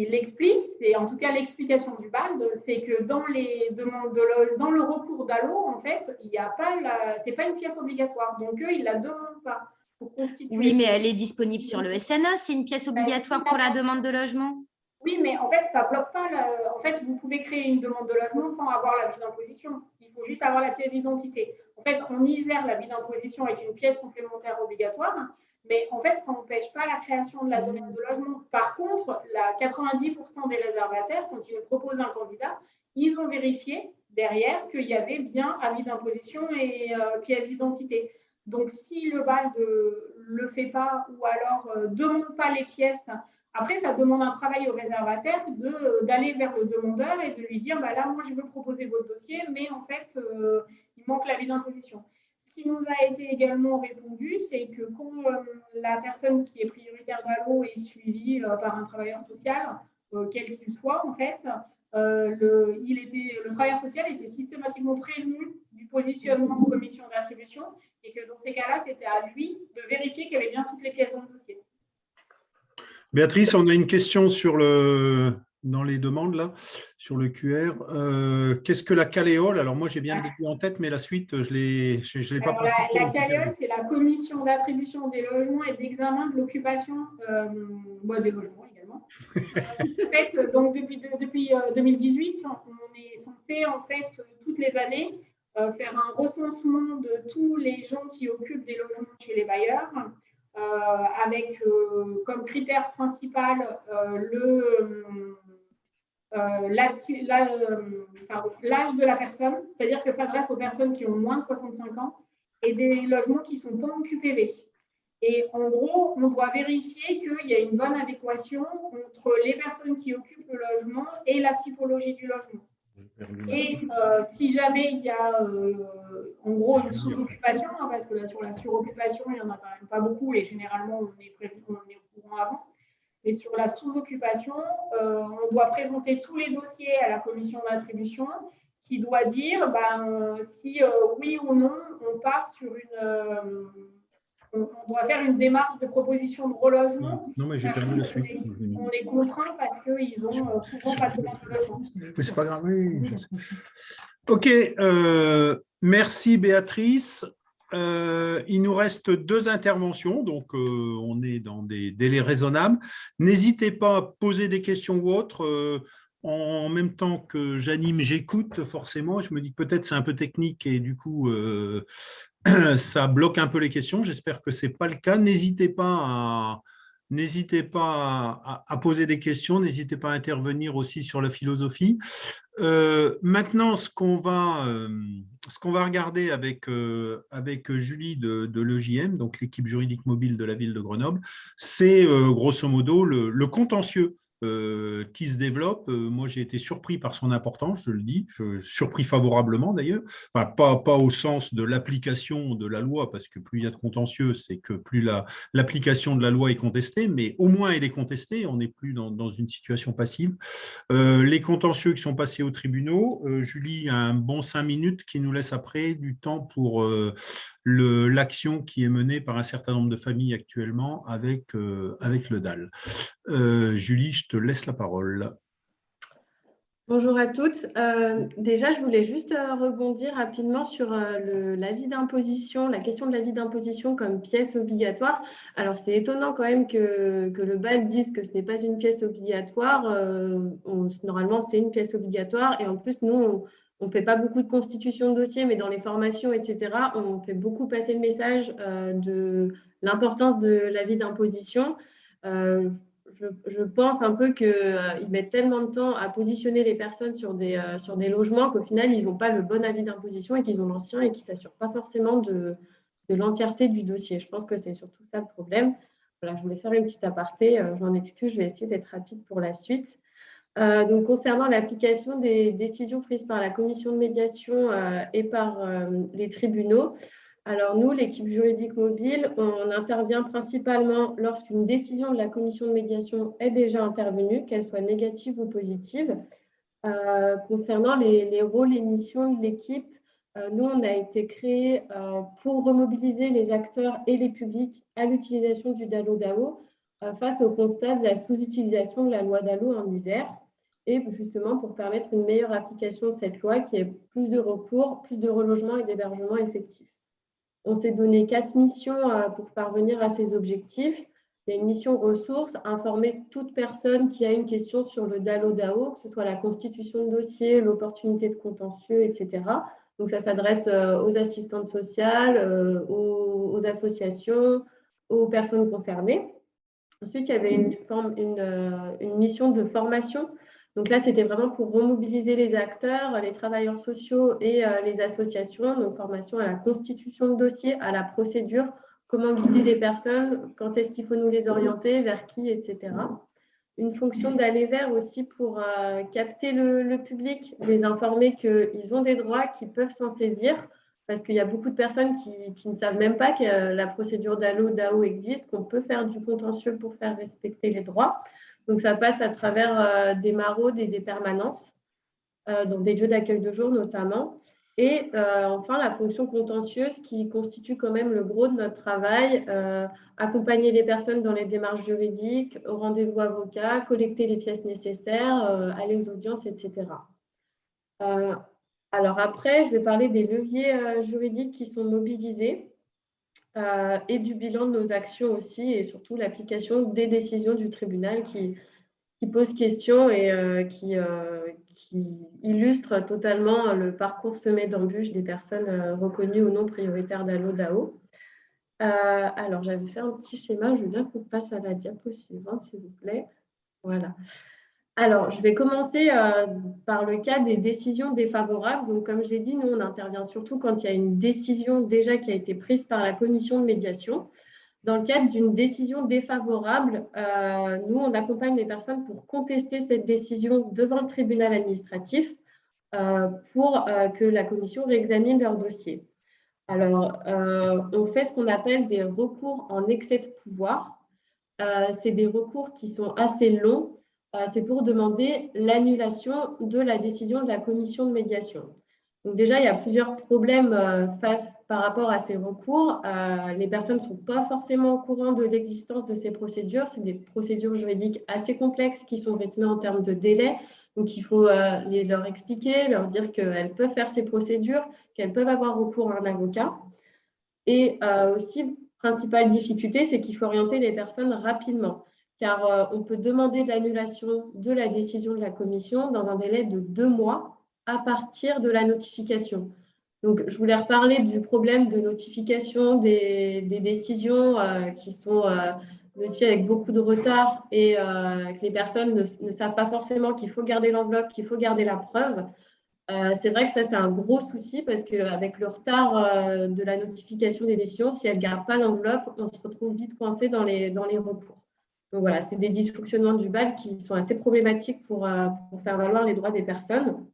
l'explique, c'est en tout cas l'explication du BALD, c'est que dans les demandes dans le recours DALO, en fait, il n'y a pas c'est pas une pièce obligatoire. Donc, eux, ils ne la demandent pas pour constituer. Oui, mais elle est disponible sur le SNA, c'est une pièce obligatoire pour la demande de logement. Oui, mais en fait, ça ne bloque pas. En fait, vous pouvez créer une demande de logement sans avoir l'avis d'imposition. Il faut juste avoir la pièce d'identité. En fait, en Isère, l'avis d'imposition est une pièce complémentaire obligatoire, mais en fait, ça n'empêche pas la création de la demande de logement. Par contre, 90% des réservataires, quand ils nous proposent un candidat, ils ont vérifié derrière qu'il y avait bien avis d'imposition et pièce d'identité. Donc, si le BALD ne le fait pas ou alors ne demande pas les pièces, après, ça demande un travail au réservataire d'aller vers le demandeur et de lui dire là, moi, je veux proposer votre dossier, mais en fait, il manque l'avis d'imposition. Ce qui nous a été également répondu, c'est que quand la personne qui est prioritaire DALO est suivie par un travailleur social, quel qu'il soit, en fait, le travailleur social était systématiquement prévenu du positionnement en commission d'attribution et que dans ces cas-là, c'était à lui de vérifier qu'il y avait bien toutes les pièces dans le dossier. Béatrice, on a une question sur le dans les demandes, là, sur le QR. Qu'est-ce que la Caléole? Alors, moi, j'ai bien le début en tête, mais la suite, je l'ai pas pratiquée. La Caléole, c'est la commission d'attribution des logements et d'examen de l'occupation des logements également. En fait, donc, depuis 2018, on est censé, en fait, toutes les années, faire un recensement de tous les gens qui occupent des logements chez les bailleurs, avec comme critère principal l'âge de la personne, c'est-à-dire que ça s'adresse aux personnes qui ont moins de 65 ans et des logements qui ne sont pas en QPV. Et en gros, on doit vérifier qu'il y a une bonne adéquation entre les personnes qui occupent le logement et la typologie du logement. Et si jamais il y a en gros une sous-occupation, hein, parce que là, sur la suroccupation, il n'y en a quand même pas beaucoup et généralement on est au courant avant. Mais sur la sous-occupation, on doit présenter tous les dossiers à la commission d'attribution qui doit dire si oui ou non on part sur une. On doit faire une démarche de proposition de relogement. Non, mais j'ai terminé là-dessus. On est contraint parce qu'ils ont souvent pas de demande de logement. C'est pas grave. Oui. OK. Merci, Béatrice. Il nous reste 2 interventions, donc on est dans des délais raisonnables. N'hésitez pas à poser des questions ou autres. En même temps que j'anime, j'écoute forcément. Je me dis que peut-être c'est un peu technique et du coup, ça bloque un peu les questions. J'espère que ce n'est pas le cas. N'hésitez pas à poser des questions. N'hésitez pas à intervenir aussi sur la philosophie. Maintenant, ce qu'on va regarder avec Julie de l'EJM, donc l'équipe juridique mobile de la ville de Grenoble, c'est grosso modo le contentieux qui se développe. Moi, j'ai été surpris par son importance, je le dis, surpris favorablement d'ailleurs, enfin, pas au sens de l'application de la loi, parce que plus il y a de contentieux, c'est que plus l'application de la loi est contestée, mais au moins elle est contestée, on n'est plus dans une situation passive. Les contentieux qui sont passés aux tribunaux, Julie a un bon 5 minutes qui nous laisse après du temps pour l'action qui est menée par un certain nombre de familles actuellement avec le DAL. Julie, je te laisse la parole. Bonjour à toutes. Déjà, je voulais juste rebondir rapidement sur l'avis d'imposition, la question de l'avis d'imposition comme pièce obligatoire. Alors, c'est étonnant quand même que le BAL dise que ce n'est pas une pièce obligatoire. Normalement, c'est une pièce obligatoire. Et en plus, nous, on ne fait pas beaucoup de constitution de dossiers, mais dans les formations, etc., on fait beaucoup passer le message de l'importance de l'avis d'imposition. Je pense un peu qu'ils mettent tellement de temps à positionner les personnes sur des logements qu'au final, ils n'ont pas le bon avis d'imposition et qu'ils ont l'ancien et qu'ils ne s'assurent pas forcément de l'entièreté du dossier. Je pense que c'est surtout ça le problème. Voilà, je voulais faire une petite aparté. Je m'en excuse, je vais essayer d'être rapide pour la suite. Donc, concernant l'application des décisions prises par la commission de médiation et par les tribunaux, alors nous, l'équipe juridique mobile, on intervient principalement lorsqu'une décision de la commission de médiation est déjà intervenue, qu'elle soit négative ou positive. Concernant les rôles et missions de l'équipe, nous, on a été créé pour remobiliser les acteurs et les publics à l'utilisation du DALO-DAO face au constat de la sous-utilisation de la loi DALO en Isère et justement pour permettre une meilleure application de cette loi qui est plus de recours, plus de relogement et d'hébergement effectif. On s'est donné 4 missions pour parvenir à ces objectifs. Il y a une mission ressources, informer toute personne qui a une question sur le DALO-DAO, que ce soit la constitution de dossier, l'opportunité de contentieux, etc. Donc, ça s'adresse aux assistantes sociales, aux associations, aux personnes concernées. Ensuite, il y avait une mission de formation. Donc là, c'était vraiment pour remobiliser les acteurs, les travailleurs sociaux et les associations, donc formation à la constitution de dossier, à la procédure, comment guider les personnes, quand est-ce qu'il faut nous les orienter, vers qui, etc. Une fonction d'aller vers aussi pour capter le public, les informer qu'ils ont des droits, qu'ils peuvent s'en saisir, parce qu'il y a beaucoup de personnes qui ne savent même pas que la procédure DALO-DAO existe, qu'on peut faire du contentieux pour faire respecter les droits. Donc, ça passe à travers des maraudes et des permanences, dans des lieux d'accueil de jour notamment. Et enfin, la fonction contentieuse qui constitue quand même le gros de notre travail, accompagner les personnes dans les démarches juridiques, au rendez-vous avocat, collecter les pièces nécessaires, aller aux audiences, etc. Alors après, je vais parler des leviers juridiques qui sont mobilisés et du bilan de nos actions aussi, et surtout l'application des décisions du tribunal qui pose question et qui illustre totalement le parcours semé d'embûches des personnes reconnues ou non prioritaires d'ALO-DAO. Alors, j'avais fait un petit schéma, je veux bien qu'on passe à la diapo suivante, s'il vous plaît. Voilà. Alors, je vais commencer par le cas des décisions défavorables. Donc, comme je l'ai dit, nous, on intervient surtout quand il y a une décision déjà qui a été prise par la commission de médiation. Dans le cadre d'une décision défavorable, nous, on accompagne les personnes pour contester cette décision devant le tribunal administratif pour que la commission réexamine leur dossier. Alors, on fait ce qu'on appelle des recours en excès de pouvoir. C'est des recours qui sont assez longs. C'est pour demander l'annulation de la décision de la commission de médiation. Donc déjà, il y a plusieurs problèmes par rapport à ces recours. Les personnes ne sont pas forcément au courant de l'existence de ces procédures. C'est des procédures juridiques assez complexes qui sont rythmées en termes de délai. Donc, il faut leur expliquer, leur dire qu'elles peuvent faire ces procédures, qu'elles peuvent avoir recours à un avocat. Et aussi, principale difficulté, c'est qu'il faut orienter les personnes rapidement, car on peut demander l'annulation de la décision de la commission dans un délai de 2 mois à partir de la notification. Donc, je voulais reparler du problème de notification des décisions qui sont notifiées avec beaucoup de retard et que les personnes ne savent pas forcément qu'il faut garder l'enveloppe, qu'il faut garder la preuve. C'est vrai que ça, c'est un gros souci parce qu'avec le retard de la notification des décisions, si elles ne gardent pas l'enveloppe, on se retrouve vite coincé dans les recours. Donc voilà, c'est des dysfonctionnements du BAL qui sont assez problématiques pour faire valoir les droits des personnes.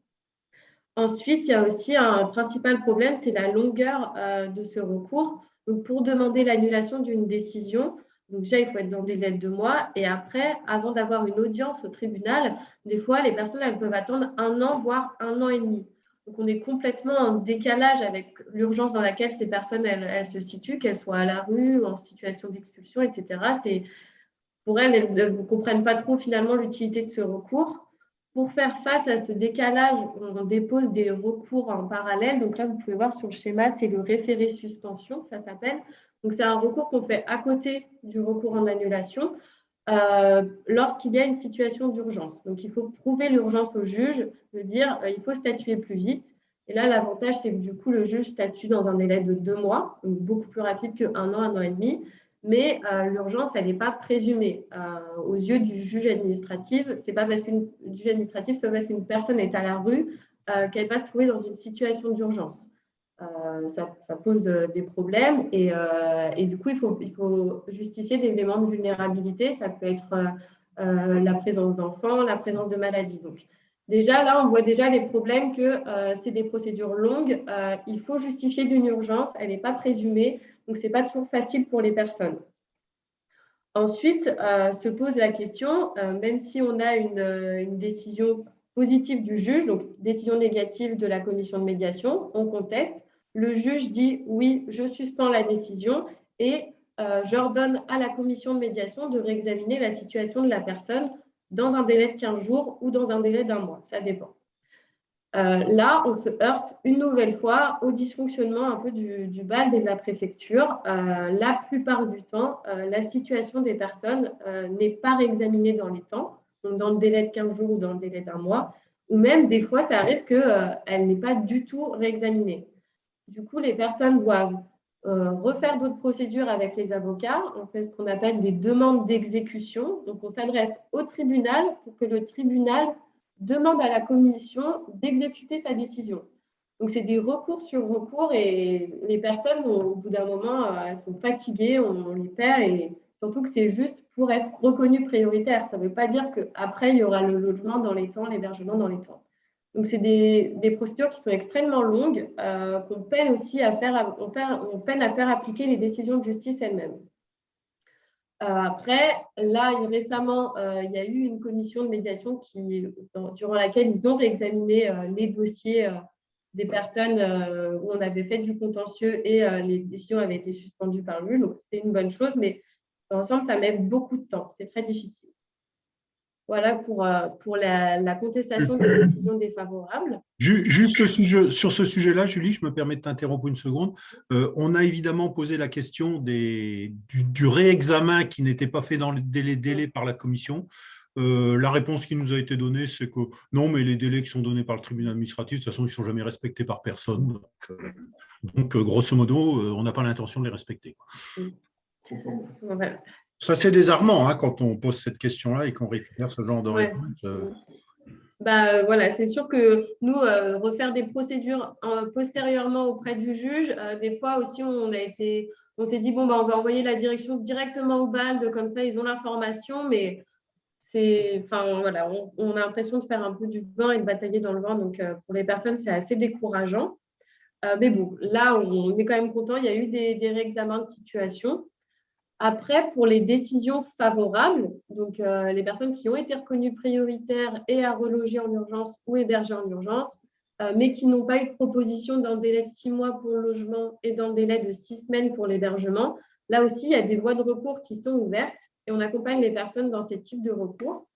Ensuite, il y a aussi un principal problème, c'est la longueur de ce recours. Donc, pour demander l'annulation d'une décision, donc déjà, il faut être dans des délais de 2 mois. Et après, avant d'avoir une audience au tribunal, des fois, les personnes elles peuvent attendre 1 an, voire 1 an et demi. Donc, on est complètement en décalage avec l'urgence dans laquelle ces personnes elles se situent, qu'elles soient à la rue ou en situation d'expulsion, etc. Pour elles ne comprennent pas trop finalement l'utilité de ce recours. Pour faire face à ce décalage, on dépose des recours en parallèle. Donc là, vous pouvez voir sur le schéma, c'est le référé suspension, ça s'appelle. Donc c'est un recours qu'on fait à côté du recours en annulation lorsqu'il y a une situation d'urgence. Donc il faut prouver l'urgence au juge, de dire il faut statuer plus vite. Et là, l'avantage, c'est que du coup, le juge statue dans un délai de 2 mois, donc beaucoup plus rapide que 1 an et demi. Mais l'urgence, elle n'est pas présumée aux yeux du juge administratif. C'est pas parce qu'une personne est à la rue qu'elle va se trouver dans une situation d'urgence. Ça pose des problèmes et du coup, il faut justifier des éléments de vulnérabilité. Ça peut être la présence d'enfants, la présence de maladies. Donc, déjà, là, on voit déjà les problèmes que c'est des procédures longues. Il faut justifier d'une urgence. Elle n'est pas présumée. Donc, ce n'est pas toujours facile pour les personnes. Ensuite, se pose la question, même si on a une décision positive du juge, donc décision négative de la commission de médiation, on conteste. Le juge dit oui, je suspends la décision et j'ordonne à la commission de médiation de réexaminer la situation de la personne dans un délai de 15 jours ou dans un délai d'1 mois, ça dépend. Là, on se heurte une nouvelle fois au dysfonctionnement un peu du BAL et de la préfecture. La plupart du temps, la situation des personnes n'est pas réexaminée dans les temps, donc dans le délai de 15 jours ou dans le délai d'1 mois, ou même des fois, ça arrive qu'elle n'est pas du tout réexaminée. Du coup, les personnes doivent refaire d'autres procédures avec les avocats. On fait ce qu'on appelle des demandes d'exécution. Donc, on s'adresse au tribunal pour que le tribunal demande à la commission d'exécuter sa décision. Donc, c'est des recours sur recours et les personnes, au bout d'un moment, elles sont fatiguées, on les perd et surtout que c'est juste pour être reconnu prioritaire. Ça ne veut pas dire qu'après, il y aura le logement dans les temps, l'hébergement dans les temps. Donc, c'est des procédures qui sont extrêmement longues, qu'on peine aussi à faire, on peine à faire appliquer les décisions de justice elles-mêmes. Après, là, récemment, il y a eu une commission de médiation durant laquelle ils ont réexaminé les dossiers des personnes où on avait fait du contentieux et les décisions avaient été suspendues par le juge. Donc, c'est une bonne chose, mais dans l'ensemble, ça met beaucoup de temps. C'est très difficile. Voilà pour la contestation des décisions défavorables. Juste sur ce sujet-là, Julie, je me permets de t'interrompre une seconde. On a évidemment posé la question du réexamen qui n'était pas fait dans les délais par la commission. La réponse qui nous a été donnée, c'est que non, mais les délais qui sont donnés par le tribunal administratif, de toute façon, ils ne sont jamais respectés par personne. Donc, grosso modo, on n'a pas l'intention de les respecter. Ouais. Ça, c'est désarmant hein, quand on pose cette question-là et qu'on récupère ce genre de réponse. Voilà, c'est sûr que nous, refaire des procédures postérieurement auprès du juge, des fois aussi, on s'est dit, bon, on va envoyer la direction directement au BALD, comme ça, ils ont l'information, mais voilà, on a l'impression de faire un peu du vent et de batailler dans le vent, donc pour les personnes, c'est assez décourageant. Mais bon, là, on est quand même content, il y a eu des réexamens de situation. Après, pour les décisions favorables, donc les personnes qui ont été reconnues prioritaires et à reloger en urgence ou héberger en urgence, mais qui n'ont pas eu de proposition dans le délai de 6 mois pour le logement et dans le délai de 6 semaines pour l'hébergement, là aussi, il y a des voies de recours qui sont ouvertes et on accompagne les personnes dans ces types de recours.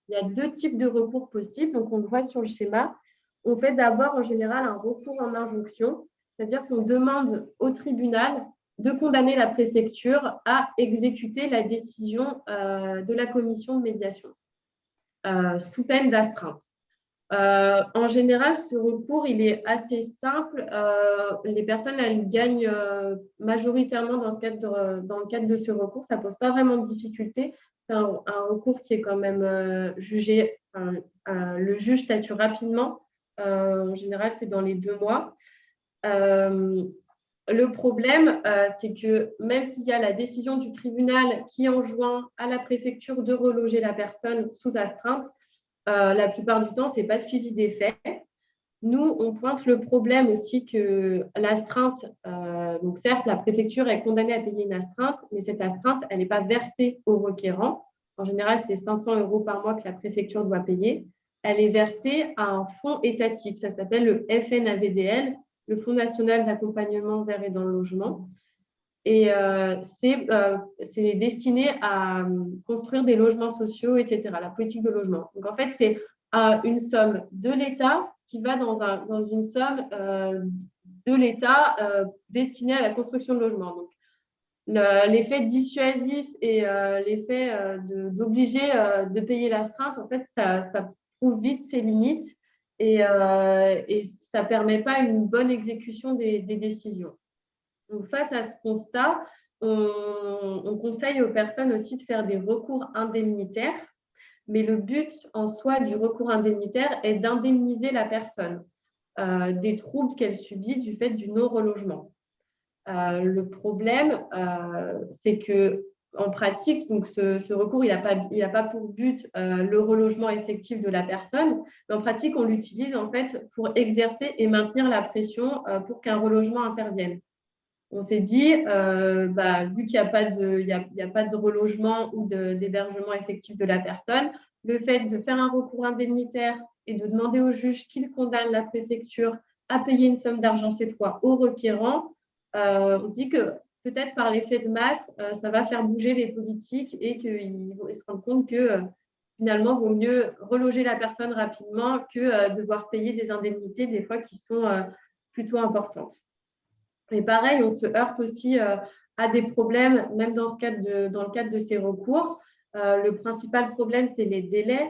Il y a 2 types de recours possibles, donc on le voit sur le schéma. On fait d'abord en général un recours en injonction, c'est-à-dire qu'on demande au tribunal de condamner la préfecture à exécuter la décision de la commission de médiation sous peine d'astreinte. En général, ce recours, il est assez simple. Les personnes, elles gagnent majoritairement dans le cadre de ce recours. Ça ne pose pas vraiment de difficulté. C'est un recours qui est quand même jugé. Le juge statue rapidement. En général, c'est dans les 2 mois. Le problème, c'est que même s'il y a la décision du tribunal qui enjoint à la préfecture de reloger la personne sous astreinte, la plupart du temps, ce n'est pas suivi des faits. Nous, on pointe le problème aussi que l'astreinte, donc certes, la préfecture est condamnée à payer une astreinte, mais cette astreinte, elle n'est pas versée au requérant. En général, c'est 500 € par mois que la préfecture doit payer. Elle est versée à un fonds étatique. Ça s'appelle le FNAVDL, le Fonds national d'accompagnement vers et dans le logement. Et c'est destiné à construire des logements sociaux, etc., la politique de logement. Donc, en fait, c'est une somme de l'État qui va dans une somme de l'État destinée à la construction de logements. Donc, l'effet dissuasif et l'effet d'obliger de payer l'astreinte, en fait, ça prouve vite ses limites et ça ne permet pas une bonne exécution des décisions. Donc, face à ce constat, on conseille aux personnes aussi de faire des recours indemnitaires, mais le but en soi du recours indemnitaire est d'indemniser la personne des troubles qu'elle subit du fait du non-relogement. Le problème, c'est qu'en pratique, donc ce recours, il n'a pas pour but le relogement effectif de la personne, mais en pratique, on l'utilise en fait pour exercer et maintenir la pression pour qu'un relogement intervienne. On s'est dit, vu qu'il n'y a pas de relogement ou d'hébergement effectif de la personne, le fait de faire un recours indemnitaire et de demander au juge qu'il condamne la préfecture à payer une somme d'argent cette fois au requérant, on se dit que peut-être par l'effet de masse, ça va faire bouger les politiques et qu'ils se rendent compte que finalement, il vaut mieux reloger la personne rapidement que devoir payer des indemnités des fois qui sont plutôt importantes. Et pareil, on se heurte aussi à des problèmes, même dans le cadre de ces recours. Le principal problème, c'est les délais.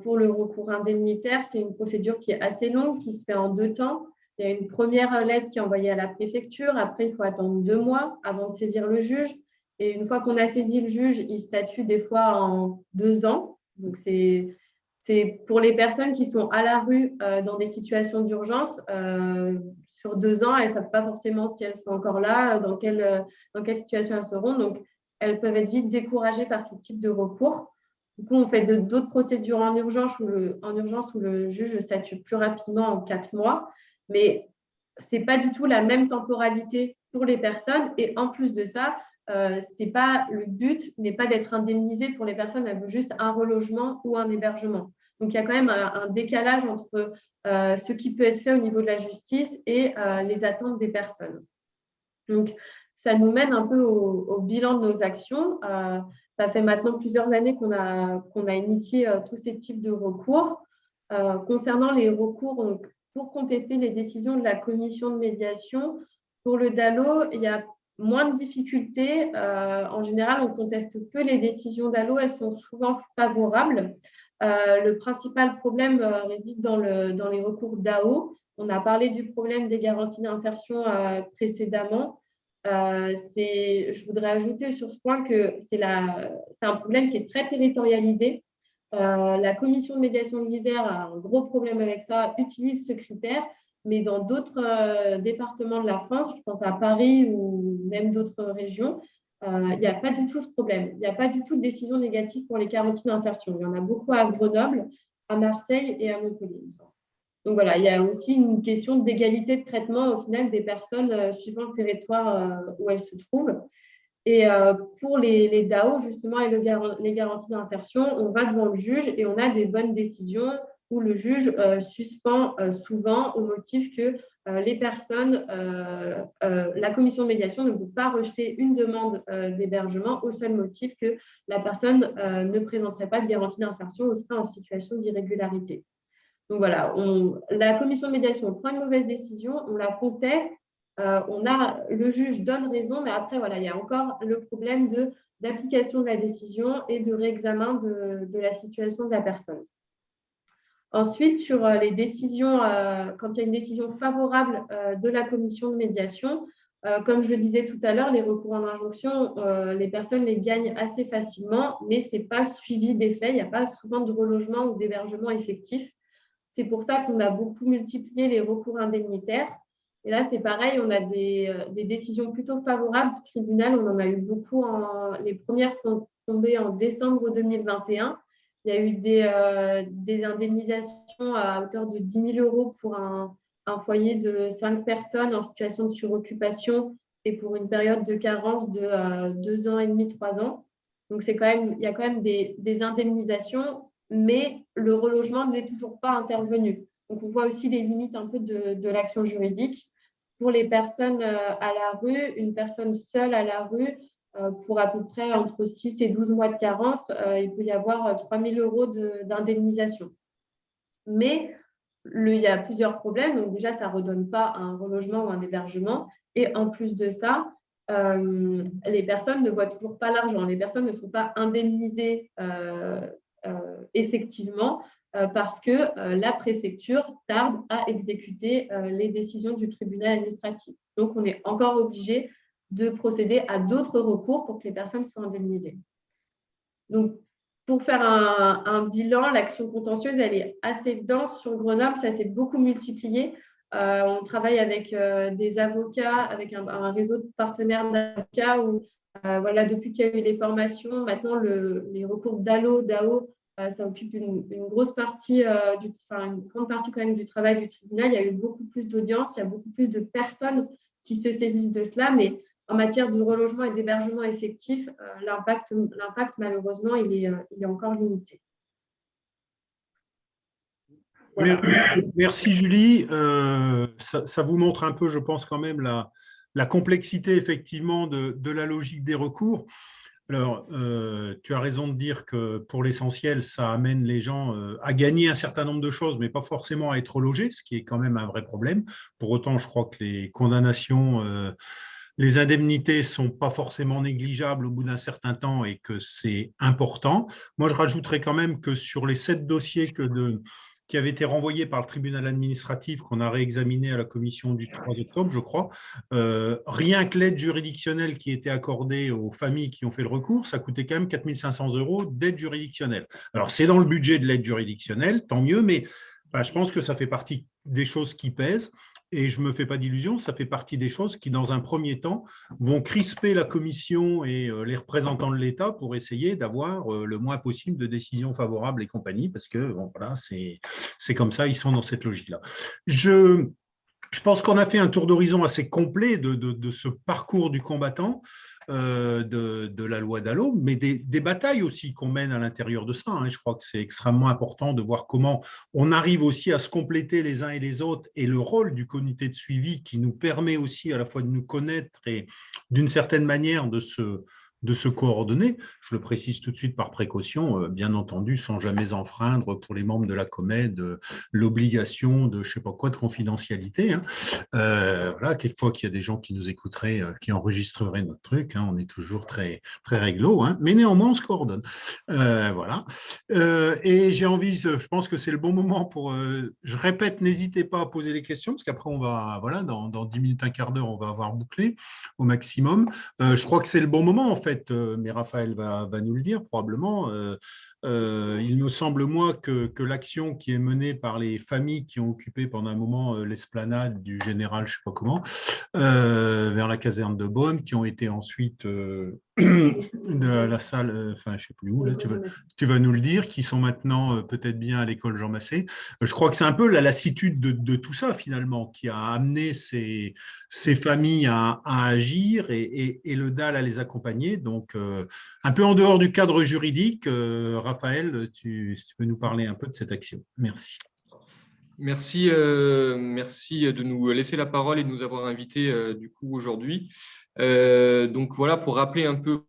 Pour le recours indemnitaire, c'est une procédure qui est assez longue, qui se fait en 2 temps. Il y a une première lettre qui est envoyée à la préfecture. Après, il faut attendre 2 mois avant de saisir le juge. Et une fois qu'on a saisi le juge, il statue des fois en 2 ans. Donc, c'est pour les personnes qui sont à la rue dans des situations d'urgence. Sur 2 ans, elles ne savent pas forcément si elles sont encore là, dans quelle situation elles seront. Donc, elles peuvent être vite découragées par ce type de recours. Du coup, on fait d'autres procédures en urgence où le juge statue plus rapidement en 4 mois. Mais ce n'est pas du tout la même temporalité pour les personnes. Et en plus de ça, le but n'est pas d'être indemnisé pour les personnes, elles veulent juste un relogement ou un hébergement. Donc, il y a quand même un décalage entre ce qui peut être fait au niveau de la justice et les attentes des personnes. Donc, ça nous mène un peu au bilan de nos actions. Ça fait maintenant plusieurs années qu'on a initié tous ces types de recours. Concernant les recours, donc, pour contester les décisions de la commission de médiation, pour le DALO, il y a moins de difficultés. En général, on conteste peu les décisions DALO, elles sont souvent favorables. Le principal problème réside dans les recours DAO. On a parlé du problème des garanties d'insertion précédemment. Je voudrais ajouter sur ce point que c'est un problème qui est très territorialisé. La commission de médiation de l'Isère a un gros problème avec ça, utilise ce critère, mais dans d'autres départements de la France, je pense à Paris ou même d'autres régions, il n'y a pas du tout ce problème. Il n'y a pas du tout de décision négative pour les garanties d'insertion. Il y en a beaucoup à Grenoble, à Marseille et à Montpellier. Donc voilà, il y a aussi une question d'égalité de traitement au final des personnes suivant le territoire où elles se trouvent. Et pour les DAO, justement, et les garanties d'insertion, on va devant le juge et on a des bonnes décisions où le juge suspend souvent au motif que les personnes, la commission de médiation ne peut pas rejeter une demande d'hébergement au seul motif que la personne ne présenterait pas de garantie d'insertion ou serait en situation d'irrégularité. Donc voilà, la commission de médiation prend une mauvaise décision, on la conteste, le juge donne raison, mais après, voilà, il y a encore le problème d'application de la décision et de réexamen de la situation de la personne. Ensuite, sur les décisions, quand il y a une décision favorable de la commission de médiation, comme je le disais tout à l'heure, les recours en injonction, les personnes les gagnent assez facilement, mais ce n'est pas suivi des faits, il n'y a pas souvent de relogement ou d'hébergement effectif. C'est pour ça qu'on a beaucoup multiplié les recours indemnitaires. Et là, c'est pareil, on a des décisions plutôt favorables du tribunal. On en a eu beaucoup. Les premières sont tombées en décembre 2021. Il y a eu des indemnisations à hauteur de 10 000 € pour un foyer de 5 personnes en situation de suroccupation et pour une période de carence de 2 ans et demi, 3 ans. Donc, il y a quand même des indemnisations, mais le relogement n'est toujours pas intervenu. Donc, on voit aussi les limites un peu de l'action juridique. Pour les personnes à la rue, une personne seule à la rue, pour à peu près entre 6 et 12 mois de carence, il peut y avoir 3 000 € d'indemnisation. Mais il y a plusieurs problèmes. Donc déjà, ça ne redonne pas un relogement ou un hébergement. Et en plus de ça, les personnes ne voient toujours pas l'argent. Les personnes ne sont pas indemnisées effectivement parce que la préfecture tarde à exécuter les décisions du tribunal administratif. Donc, on est encore obligé de procéder à d'autres recours pour que les personnes soient indemnisées. Donc, pour faire un bilan, l'action contentieuse, elle est assez dense sur Grenoble, ça s'est beaucoup multiplié. On travaille avec des avocats, avec un réseau de partenaires d'avocats où, voilà, depuis qu'il y a eu les formations, maintenant les recours DAO, ça occupe une grosse partie, une grande partie quand même du travail du tribunal. Il y a eu beaucoup plus d'audience, il y a beaucoup plus de personnes qui se saisissent de cela, mais en matière de relogement et d'hébergement effectif, l'impact malheureusement, il est encore limité. Voilà. Merci Julie. Ça vous montre un peu, je pense, quand même la complexité effectivement de la logique des recours. Alors, tu as raison de dire que pour l'essentiel, ça amène les gens à gagner un certain nombre de choses, mais pas forcément à être logés, ce qui est quand même un vrai problème. Pour autant, je crois que les condamnations, les indemnités ne sont pas forcément négligeables au bout d'un certain temps et que c'est important. Moi, je rajouterais quand même que sur les 7 dossiers qui avaient été renvoyés par le tribunal administratif qu'on a réexaminé à la commission du 3 octobre, je crois, rien que l'aide juridictionnelle qui était accordée aux familles qui ont fait le recours, ça coûtait quand même 4 500 € d'aide juridictionnelle. Alors, c'est dans le budget de l'aide juridictionnelle, tant mieux, mais je pense que ça fait partie des choses qui pèsent. Et je ne me fais pas d'illusions, ça fait partie des choses qui, dans un premier temps, vont crisper la commission et les représentants de l'État pour essayer d'avoir le moins possible de décisions favorables et compagnie, parce que bon, voilà, c'est comme ça, ils sont dans cette logique-là. Je pense qu'on a fait un tour d'horizon assez complet de ce parcours du combattant, de la loi DALO, mais des batailles aussi qu'on mène à l'intérieur de ça. Hein. Je crois que c'est extrêmement important de voir comment on arrive aussi à se compléter les uns et les autres, et le rôle du comité de suivi qui nous permet aussi à la fois de nous connaître et d'une certaine manière de se coordonner. Je le précise tout de suite par précaution, bien entendu, sans jamais enfreindre pour les membres de la COMED l'obligation de je ne sais pas quoi de confidentialité. Hein. Voilà, quelquefois qu'il y a des gens qui nous écouteraient, qui enregistreraient notre truc, hein, on est toujours très, très réglo, hein, mais néanmoins on se coordonne. Voilà. Et j'ai envie, je pense que c'est le bon moment pour, je répète, n'hésitez pas à poser des questions, parce qu'après on va, voilà, dans 10 minutes, un quart d'heure, on va avoir bouclé au maximum. Je crois que c'est le bon moment en fait, mais Raphaël va nous le dire probablement. Il me semble, moi, que l'action qui est menée par les familles qui ont occupé pendant un moment l'esplanade du général, je ne sais pas comment, vers la caserne de Beaune, qui ont été ensuite de la salle, enfin, je ne sais plus où, là, tu vas nous le dire, qui sont maintenant peut-être bien à l'école Jean Massé. Je crois que c'est un peu la lassitude de tout ça, finalement, qui a amené ces familles à agir et le DAL à les accompagner. Donc, un peu en dehors du cadre juridique, Raphaël, si tu peux nous parler un peu de cette action. Merci. Merci, merci de nous laisser la parole et de nous avoir invités du coup aujourd'hui. Donc voilà, pour rappeler un peu.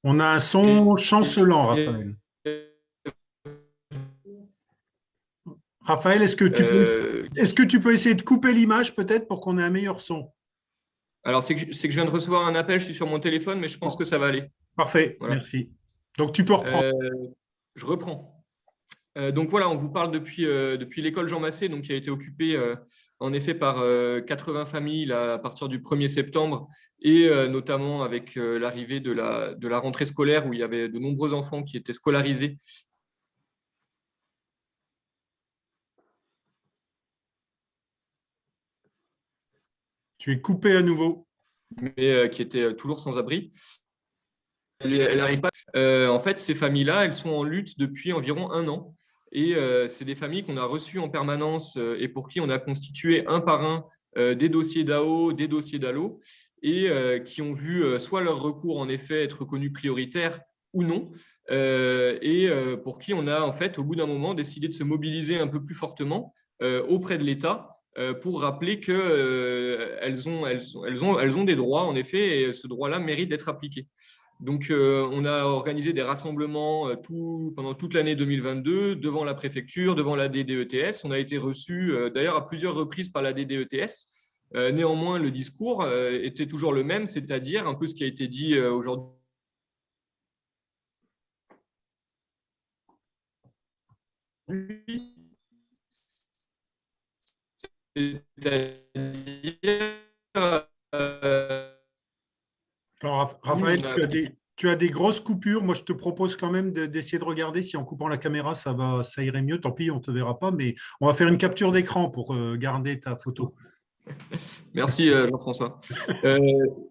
On a un son chancelant, Raphaël. Raphaël, est-ce que tu peux essayer de couper l'image peut-être pour qu'on ait un meilleur son? Alors, c'est que je viens de recevoir un appel, je suis sur mon téléphone, mais je pense que ça va aller. Parfait, voilà. Merci. Donc, tu peux reprendre. Je reprends. Donc voilà, on vous parle depuis l'école Jean Massé, donc, qui a été occupée en effet par 80 familles là, à partir du 1er septembre, et notamment avec l'arrivée de la rentrée scolaire où il y avait de nombreux enfants qui étaient scolarisés. Tu es coupé à nouveau. Mais qui étaient toujours sans abri. Elle n'arrive pas. En fait, ces familles-là, elles sont en lutte depuis environ 1 an. Et c'est des familles qu'on a reçues en permanence et pour qui on a constitué un par un des dossiers d'AO, des dossiers d'ALO, et qui ont vu soit leur recours en effet être reconnu prioritaire ou non, et pour qui on a en fait au bout d'un moment décidé de se mobiliser un peu plus fortement auprès de l'État pour rappeler qu'elles ont des droits en effet, et ce droit-là mérite d'être appliqué. Donc, on a organisé des rassemblements pendant toute l'année 2022 devant la préfecture, devant la DDETS. On a été reçus d'ailleurs à plusieurs reprises par la DDETS. Néanmoins, le discours était toujours le même, c'est-à-dire un peu ce qui a été dit aujourd'hui. Alors, Raphaël, tu as des grosses coupures. Moi, je te propose quand même d'essayer de regarder si en coupant la caméra, ça irait mieux. Tant pis, on ne te verra pas, mais on va faire une capture d'écran pour garder ta photo. Merci Jean-François.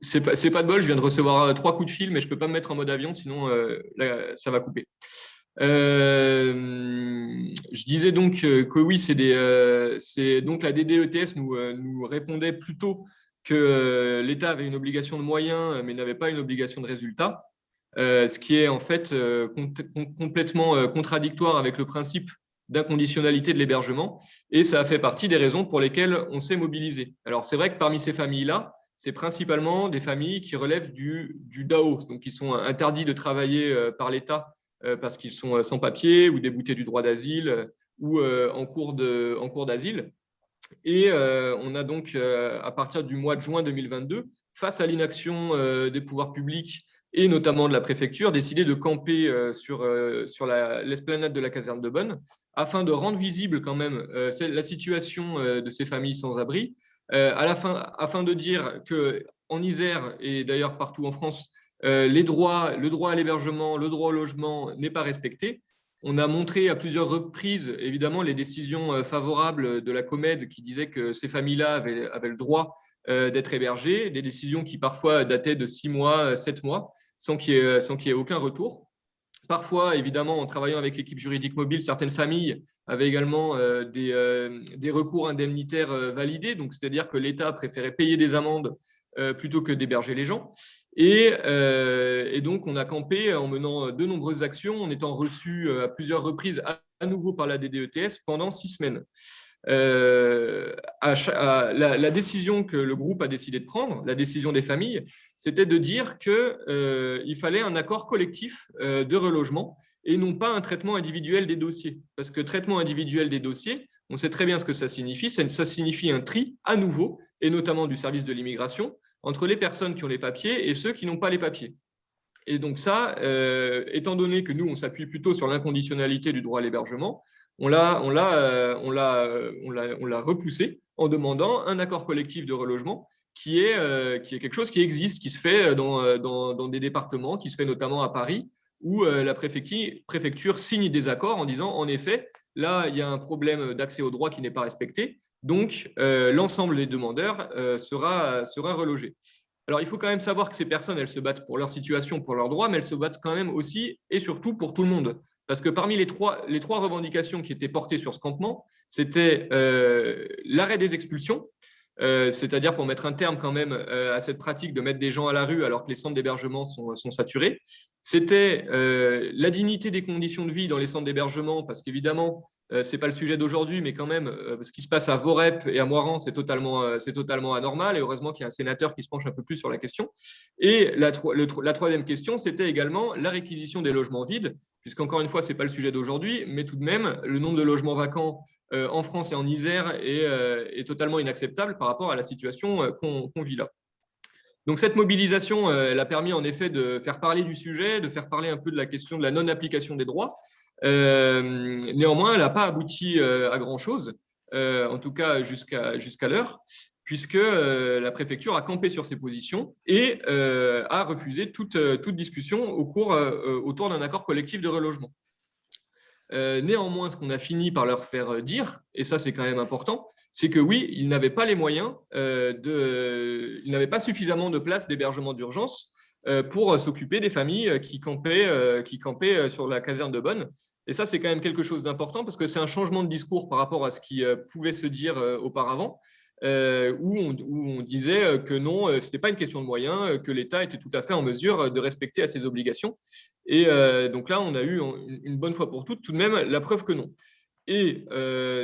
C'est pas de bol, je viens de recevoir 3 coups de fil, mais je ne peux pas me mettre en mode avion, sinon là, ça va couper. Je disais donc que oui, c'est donc la DDETS nous répondait plutôt que l'État avait une obligation de moyens, mais n'avait pas une obligation de résultat, ce qui est en fait complètement contradictoire avec le principe d'inconditionnalité de l'hébergement, et ça a fait partie des raisons pour lesquelles on s'est mobilisé. Alors c'est vrai que parmi ces familles-là, c'est principalement des familles qui relèvent du DAO, donc qui sont interdits de travailler par l'État parce qu'ils sont sans papier ou déboutés du droit d'asile ou en cours d'asile. Et on a donc, à partir du mois de juin 2022, face à l'inaction des pouvoirs publics et notamment de la préfecture, décidé de camper sur l'esplanade de la caserne de Beaune afin de rendre visible quand même la situation de ces familles sans abri, afin de dire qu'en Isère et d'ailleurs partout en France, le droit à l'hébergement, le droit au logement n'est pas respecté. On a montré à plusieurs reprises, évidemment, les décisions favorables de la COMED qui disaient que ces familles-là avaient le droit d'être hébergées, des décisions qui parfois dataient de 6 mois, 7 mois, sans qu'il y ait aucun retour. Parfois, évidemment, en travaillant avec l'équipe juridique mobile, certaines familles avaient également des recours indemnitaires validés, donc c'est-à-dire que l'État préférait payer des amendes plutôt que d'héberger les gens. Et donc, on a campé en menant de nombreuses actions, en étant reçus à plusieurs reprises à nouveau par la DDETS pendant 6 semaines. La décision que le groupe a décidé de prendre, la décision des familles, c'était de dire qu'il fallait un accord collectif de relogement et non pas un traitement individuel des dossiers. Parce que traitement individuel des dossiers, on sait très bien ce que ça signifie. Ça signifie un tri à nouveau, et notamment du service de l'immigration, entre les personnes qui ont les papiers et ceux qui n'ont pas les papiers. Et donc ça, étant donné que nous, on s'appuie plutôt sur l'inconditionnalité du droit à l'hébergement, on l'a repoussé en demandant un accord collectif de relogement qui est quelque chose qui existe, qui se fait dans des départements, qui se fait notamment à Paris, où la préfecture signe des accords en disant, en effet, là, il y a un problème d'accès au droit qui n'est pas respecté, donc l'ensemble des demandeurs sera relogé. Alors, il faut quand même savoir que ces personnes, elles se battent pour leur situation, pour leurs droits, mais elles se battent quand même aussi et surtout pour tout le monde. Parce que parmi les trois revendications qui étaient portées sur ce campement, c'était l'arrêt des expulsions, c'est-à-dire pour mettre un terme quand même à cette pratique de mettre des gens à la rue alors que les centres d'hébergement sont saturés. C'était la dignité des conditions de vie dans les centres d'hébergement, parce qu'évidemment, ce n'est pas le sujet d'aujourd'hui, mais quand même, ce qui se passe à Vorep et à Moirans, c'est totalement anormal. Et heureusement qu'il y a un sénateur qui se penche un peu plus sur la question. Et la troisième question, c'était également la réquisition des logements vides, puisqu'encore une fois, ce n'est pas le sujet d'aujourd'hui, mais tout de même, le nombre de logements vacants en France et en Isère est totalement inacceptable par rapport à la situation qu'on vit là. Donc cette mobilisation, elle a permis en effet de faire parler du sujet, de faire parler un peu de la question de la non-application des droits. Néanmoins, elle n'a pas abouti à grand-chose, en tout cas jusqu'à l'heure, puisque la préfecture a campé sur ses positions et a refusé toute discussion autour d'un accord collectif de relogement. Néanmoins, ce qu'on a fini par leur faire dire, et ça c'est quand même important, c'est que oui, ils n'avaient pas les moyens, ils n'avaient pas suffisamment de places d'hébergement d'urgence pour s'occuper des familles qui campaient sur la caserne de Bonne. Et ça, c'est quand même quelque chose d'important parce que c'est un changement de discours par rapport à ce qui pouvait se dire auparavant, où on disait que non, ce n'était pas une question de moyens, que l'État était tout à fait en mesure de respecter à ses obligations. Et donc là, on a eu une bonne fois pour toutes tout de même la preuve que non. Et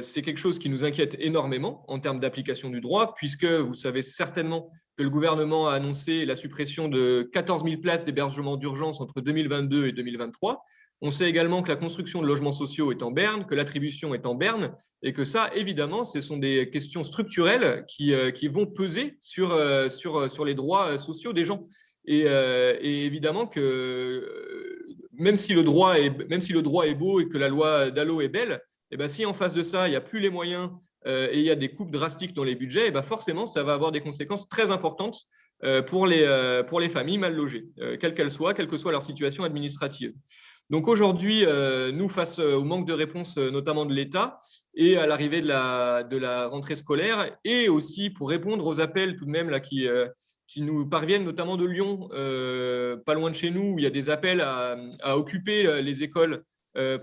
c'est quelque chose qui nous inquiète énormément en termes d'application du droit, puisque vous savez certainement que le gouvernement a annoncé la suppression de 14 000 places d'hébergement d'urgence entre 2022 et 2023. On sait également que la construction de logements sociaux est en berne, que l'attribution est en berne, et que ça, évidemment, ce sont des questions structurelles qui vont peser sur les droits sociaux des gens. Et évidemment que même si le droit est beau et que la loi DALO est belle, et ben, si en face de ça, il n'y a plus les moyens et il y a des coupes drastiques dans les budgets, et ben forcément, ça va avoir des conséquences très importantes pour les familles mal logées, quelle que soit leur situation administrative. Donc aujourd'hui, nous, face au manque de réponse, notamment de l'État, et à l'arrivée de la rentrée scolaire, et aussi pour répondre aux appels tout de même là, qui nous parviennent, notamment de Lyon, pas loin de chez nous, où il y a des appels à occuper les écoles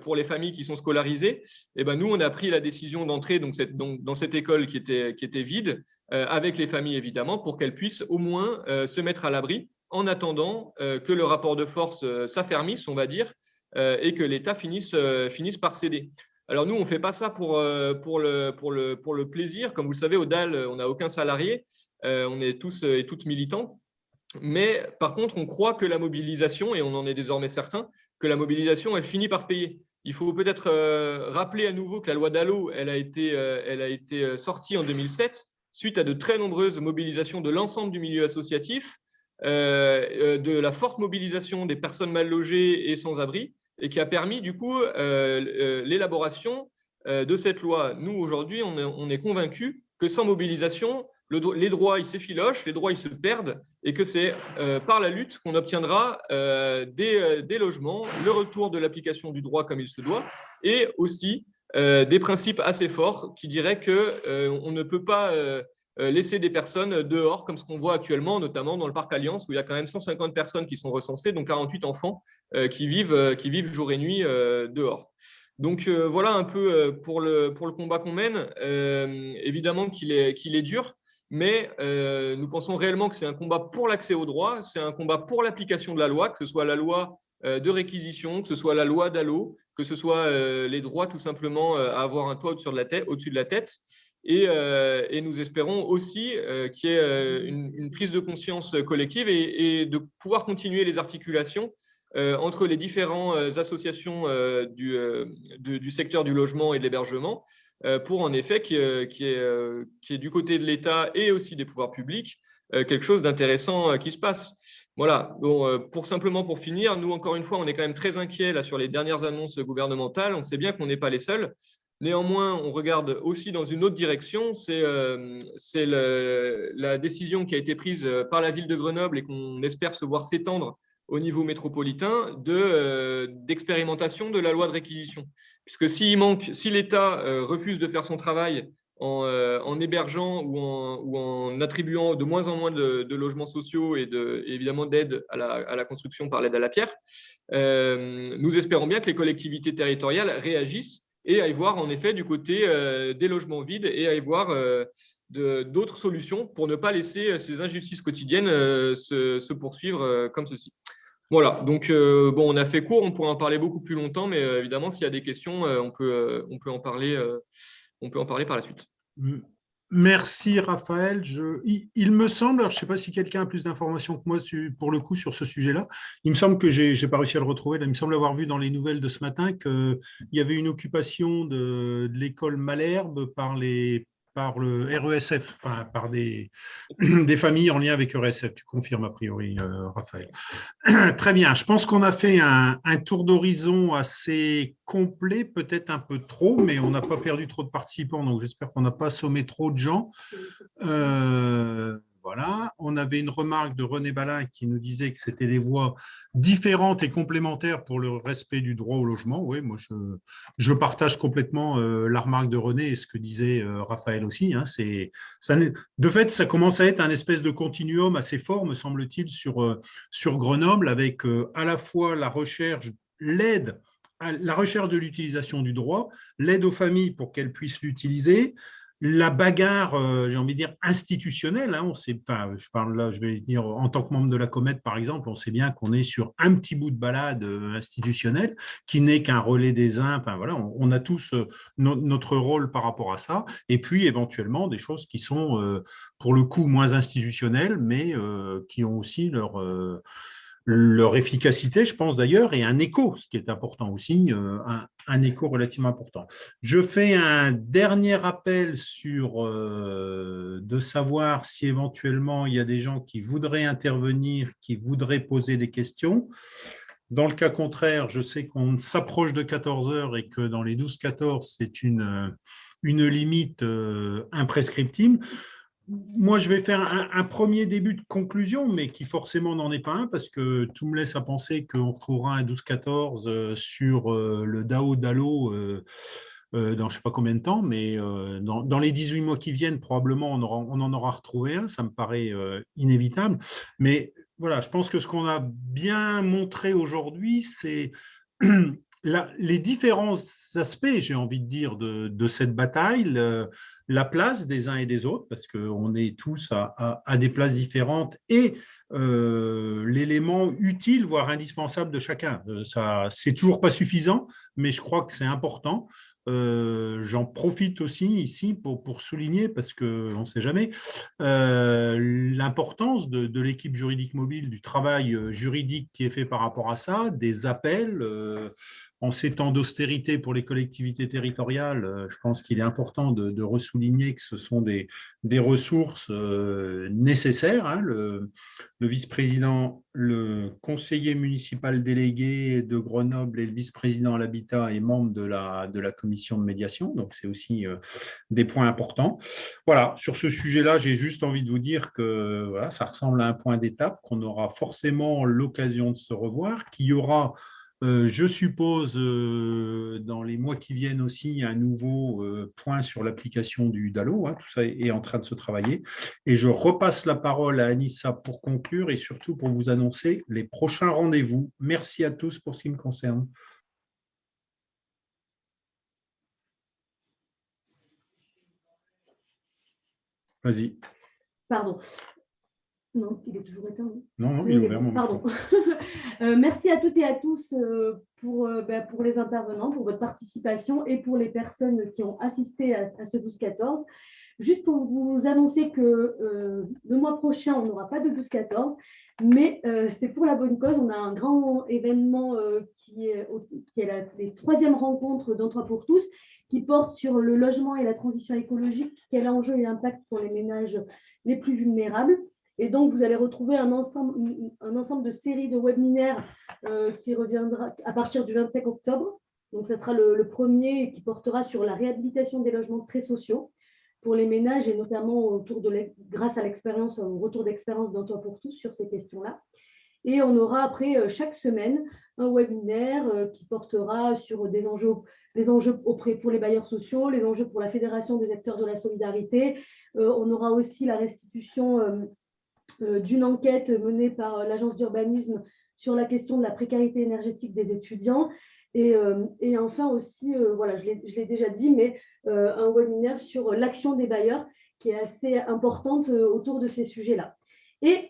pour les familles qui sont scolarisées. Et ben nous, on a pris la décision d'entrer dans cette école qui était vide, avec les familles évidemment, pour qu'elles puissent au moins se mettre à l'abri en attendant que le rapport de force s'affermisse, on va dire, et que l'État finisse par céder. Alors nous, on ne fait pas ça pour le plaisir. Comme vous le savez, au DAL, on n'a aucun salarié. On est tous et toutes militants. Mais par contre, on croit que la mobilisation, et on en est désormais certain, que la mobilisation, elle finit par payer. Il faut peut-être rappeler à nouveau que la loi DALO, elle a été sortie en 2007 suite à de très nombreuses mobilisations de l'ensemble du milieu associatif, de la forte mobilisation des personnes mal logées et sans abri, et qui a permis du coup l'élaboration de cette loi. Nous, aujourd'hui, on est convaincus que sans mobilisation, les droits, ils s'effilochent, les droits, ils se perdent, et que c'est par la lutte qu'on obtiendra des logements, le retour de l'application du droit comme il se doit, et aussi des principes assez forts qui diraient qu'on ne peut pas laisser des personnes dehors, comme ce qu'on voit actuellement, notamment dans le parc Alliance, où il y a quand même 150 personnes qui sont recensées, dont 48 enfants qui vivent jour et nuit dehors. Donc voilà un peu pour le combat qu'on mène. Évidemment qu'il est dur, mais nous pensons réellement que c'est un combat pour l'accès au droit, c'est un combat pour l'application de la loi, que ce soit la loi de réquisition, que ce soit la loi DALO, que ce soit les droits tout simplement à avoir un toit au-dessus de la tête. Et nous espérons aussi qu'il y ait une prise de conscience collective et de pouvoir continuer les articulations entre les différentes associations du secteur du logement et de l'hébergement pour en effet qu'il y ait du côté de l'État et aussi des pouvoirs publics quelque chose d'intéressant qui se passe. Voilà, bon, pour finir, nous encore une fois, on est quand même très inquiets là, sur les dernières annonces gouvernementales. On sait bien qu'on n'est pas les seuls. Néanmoins, on regarde aussi dans une autre direction, c'est la décision qui a été prise par la ville de Grenoble et qu'on espère se voir s'étendre au niveau métropolitain d'expérimentation de la loi de réquisition. Puisque si l'État refuse de faire son travail en hébergeant ou en attribuant de moins en moins de logements sociaux et évidemment d'aide à la construction par l'aide à la pierre, nous espérons bien que les collectivités territoriales réagissent et aillent voir en effet du côté des logements vides et aillent voir d'autres solutions pour ne pas laisser ces injustices quotidiennes se poursuivre comme ceci. Voilà, donc bon, on a fait court, on pourrait en parler beaucoup plus longtemps, mais évidemment, s'il y a des questions, on peut en parler par la suite. Merci Raphaël. Il me semble, alors je ne sais pas si quelqu'un a plus d'informations que moi pour le coup sur ce sujet-là, il me semble que je n'ai pas réussi à le retrouver, là, il me semble avoir vu dans les nouvelles de ce matin qu'il y avait une occupation de l'école Malherbe par le RESF, enfin par des familles en lien avec RESF. Tu confirmes a priori, Raphaël. Très bien, je pense qu'on a fait un tour d'horizon assez complet, peut-être un peu trop, mais on n'a pas perdu trop de participants, donc j'espère qu'on n'a pas assommé trop de gens. Voilà, on avait une remarque de René Balin qui nous disait que c'était des voies différentes et complémentaires pour le respect du droit au logement. Oui, moi je partage complètement la remarque de René et ce que disait Raphaël aussi. Hein. De fait, ça commence à être un espèce de continuum assez fort, me semble-t-il, sur Grenoble, avec à la fois la recherche de l'utilisation du droit, l'aide aux familles pour qu'elles puissent l'utiliser, la bagarre, j'ai envie de dire, institutionnelle. Hein, je parle là, je vais dire, en tant que membre de la Comète, par exemple, on sait bien qu'on est sur un petit bout de balade institutionnelle qui n'est qu'un relais des uns. Enfin, voilà, on a tous notre rôle par rapport à ça. Et puis, éventuellement, des choses qui sont, pour le coup, moins institutionnelles, mais qui ont aussi leur efficacité, je pense d'ailleurs, et un écho, ce qui est important aussi, un écho relativement important. Je fais un dernier appel sur de savoir si éventuellement il y a des gens qui voudraient intervenir, qui voudraient poser des questions. Dans le cas contraire, je sais qu'on s'approche de 14 heures et que dans les 12-14, c'est une limite imprescriptible. Moi, je vais faire un premier début de conclusion, mais qui forcément n'en est pas un, parce que tout me laisse à penser qu'on retrouvera un 12-14 sur le DAO DALO dans je ne sais pas combien de temps, mais dans les 18 mois qui viennent, probablement, on en aura retrouvé un, ça me paraît inévitable. Mais voilà, je pense que ce qu'on a bien montré aujourd'hui, c'est les différents aspects, j'ai envie de dire, de cette bataille, la place des uns et des autres, parce qu'on est tous à des places différentes, et l'élément utile, voire indispensable de chacun. C'est toujours pas suffisant, mais je crois que c'est important. J'en profite aussi ici pour souligner, parce qu'on ne sait jamais, l'importance de l'équipe juridique mobile, du travail juridique qui est fait par rapport à ça, des appels. En ces temps d'austérité pour les collectivités territoriales, je pense qu'il est important de ressouligner que ce sont des ressources nécessaires. Hein. Le vice-président, le conseiller municipal délégué de Grenoble et le vice-président à l'habitat est membre de la commission de médiation, donc c'est aussi des points importants. Voilà, sur ce sujet-là, j'ai juste envie de vous dire que voilà, ça ressemble à un point d'étape, qu'on aura forcément l'occasion de se revoir, qu'il y aura je suppose, dans les mois mois qui viennent aussi un nouveau point sur l'application du DALO. Hein, tout ça est en train de se travailler. Et je repasse la parole à Anissa pour conclure et surtout pour vous annoncer les prochains rendez-vous. Merci à tous pour ce qui me concerne. Vas-y. Pardon. Non, il est toujours éteint. Non, il est ouvert. Pardon. Merci à toutes et à tous pour les intervenants, pour votre participation et pour les personnes qui ont assisté à ce 12-14. Juste pour vous annoncer que le mois prochain, on n'aura pas de 12-14, mais c'est pour la bonne cause. On a un grand événement qui est la 3e rencontre d'Emploi pour tous, qui porte sur le logement et la transition écologique, quel enjeu et impact pour les ménages les plus vulnérables. Et donc, vous allez retrouver un ensemble de séries de webinaires qui reviendra à partir du 25 octobre. Donc, ça sera le premier qui portera sur la réhabilitation des logements très sociaux pour les ménages et notamment grâce à l'expérience, au retour d'expérience d'Emploi pour tous sur ces questions-là. Et on aura après chaque semaine un webinaire qui portera sur les enjeux pour les bailleurs sociaux, les enjeux pour la Fédération des acteurs de la solidarité. On aura aussi la restitution d'une enquête menée par l'agence d'urbanisme sur la question de la précarité énergétique des étudiants. Et enfin aussi, voilà, je l'ai déjà dit, mais un webinaire sur l'action des bailleurs qui est assez importante autour de ces sujets-là. Et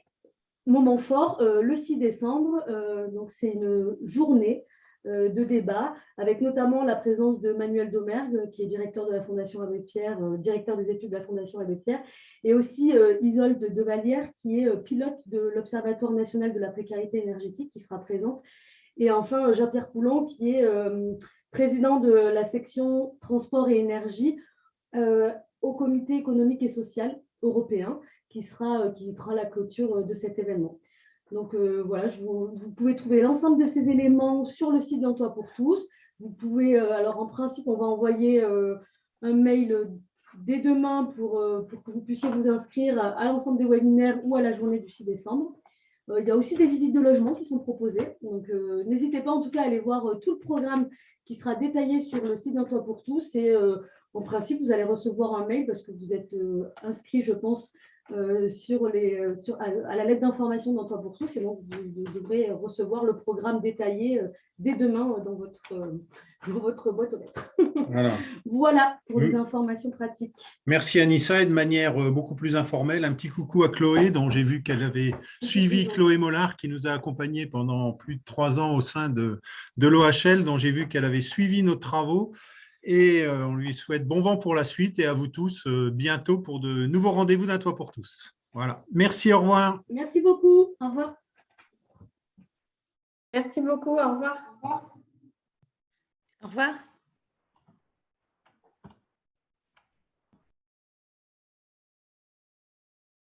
moment fort, le 6 décembre, donc c'est une journée de débat avec notamment la présence de Manuel Domergue, qui est directeur de la Fondation Abbé Pierre, directeur des études de la Fondation Abbé Pierre, et aussi Isolde Devalière, qui est pilote de l'Observatoire national de la précarité énergétique, qui sera présente. Et enfin, Jean-Pierre Coulon, qui est président de la section transport et énergie au Comité économique et social européen, qui fera la clôture de cet événement. Donc voilà, vous pouvez trouver l'ensemble de ces éléments sur le site d'Emploi pour tous. Vous pouvez, alors en principe, on va envoyer un mail dès demain pour que vous puissiez vous inscrire à l'ensemble des webinaires ou à la journée du 6 décembre. Il y a aussi des visites de logement qui sont proposées. Donc n'hésitez pas en tout cas à aller voir tout le programme qui sera détaillé sur le site d'Emploi pour tous. Et en principe, vous allez recevoir un mail parce que vous êtes inscrit, je pense, à la lettre d'information d'Emploi pour tous, et donc vous devrez recevoir le programme détaillé dès demain dans votre boîte aux lettres. Voilà pour les informations pratiques. Merci Anissa, et de manière beaucoup plus informelle, un petit coucou à Chloé, dont j'ai vu qu'elle avait suivi Chloé Mollard, qui nous a accompagnés pendant plus de 3 ans au sein de l'OHL, dont j'ai vu qu'elle avait suivi nos travaux. Et on lui souhaite bon vent pour la suite et à vous tous bientôt pour de nouveaux rendez-vous d'un Toit pour tous. Voilà. Merci, au revoir. Merci beaucoup. Au revoir. Merci beaucoup. Au revoir. Au revoir.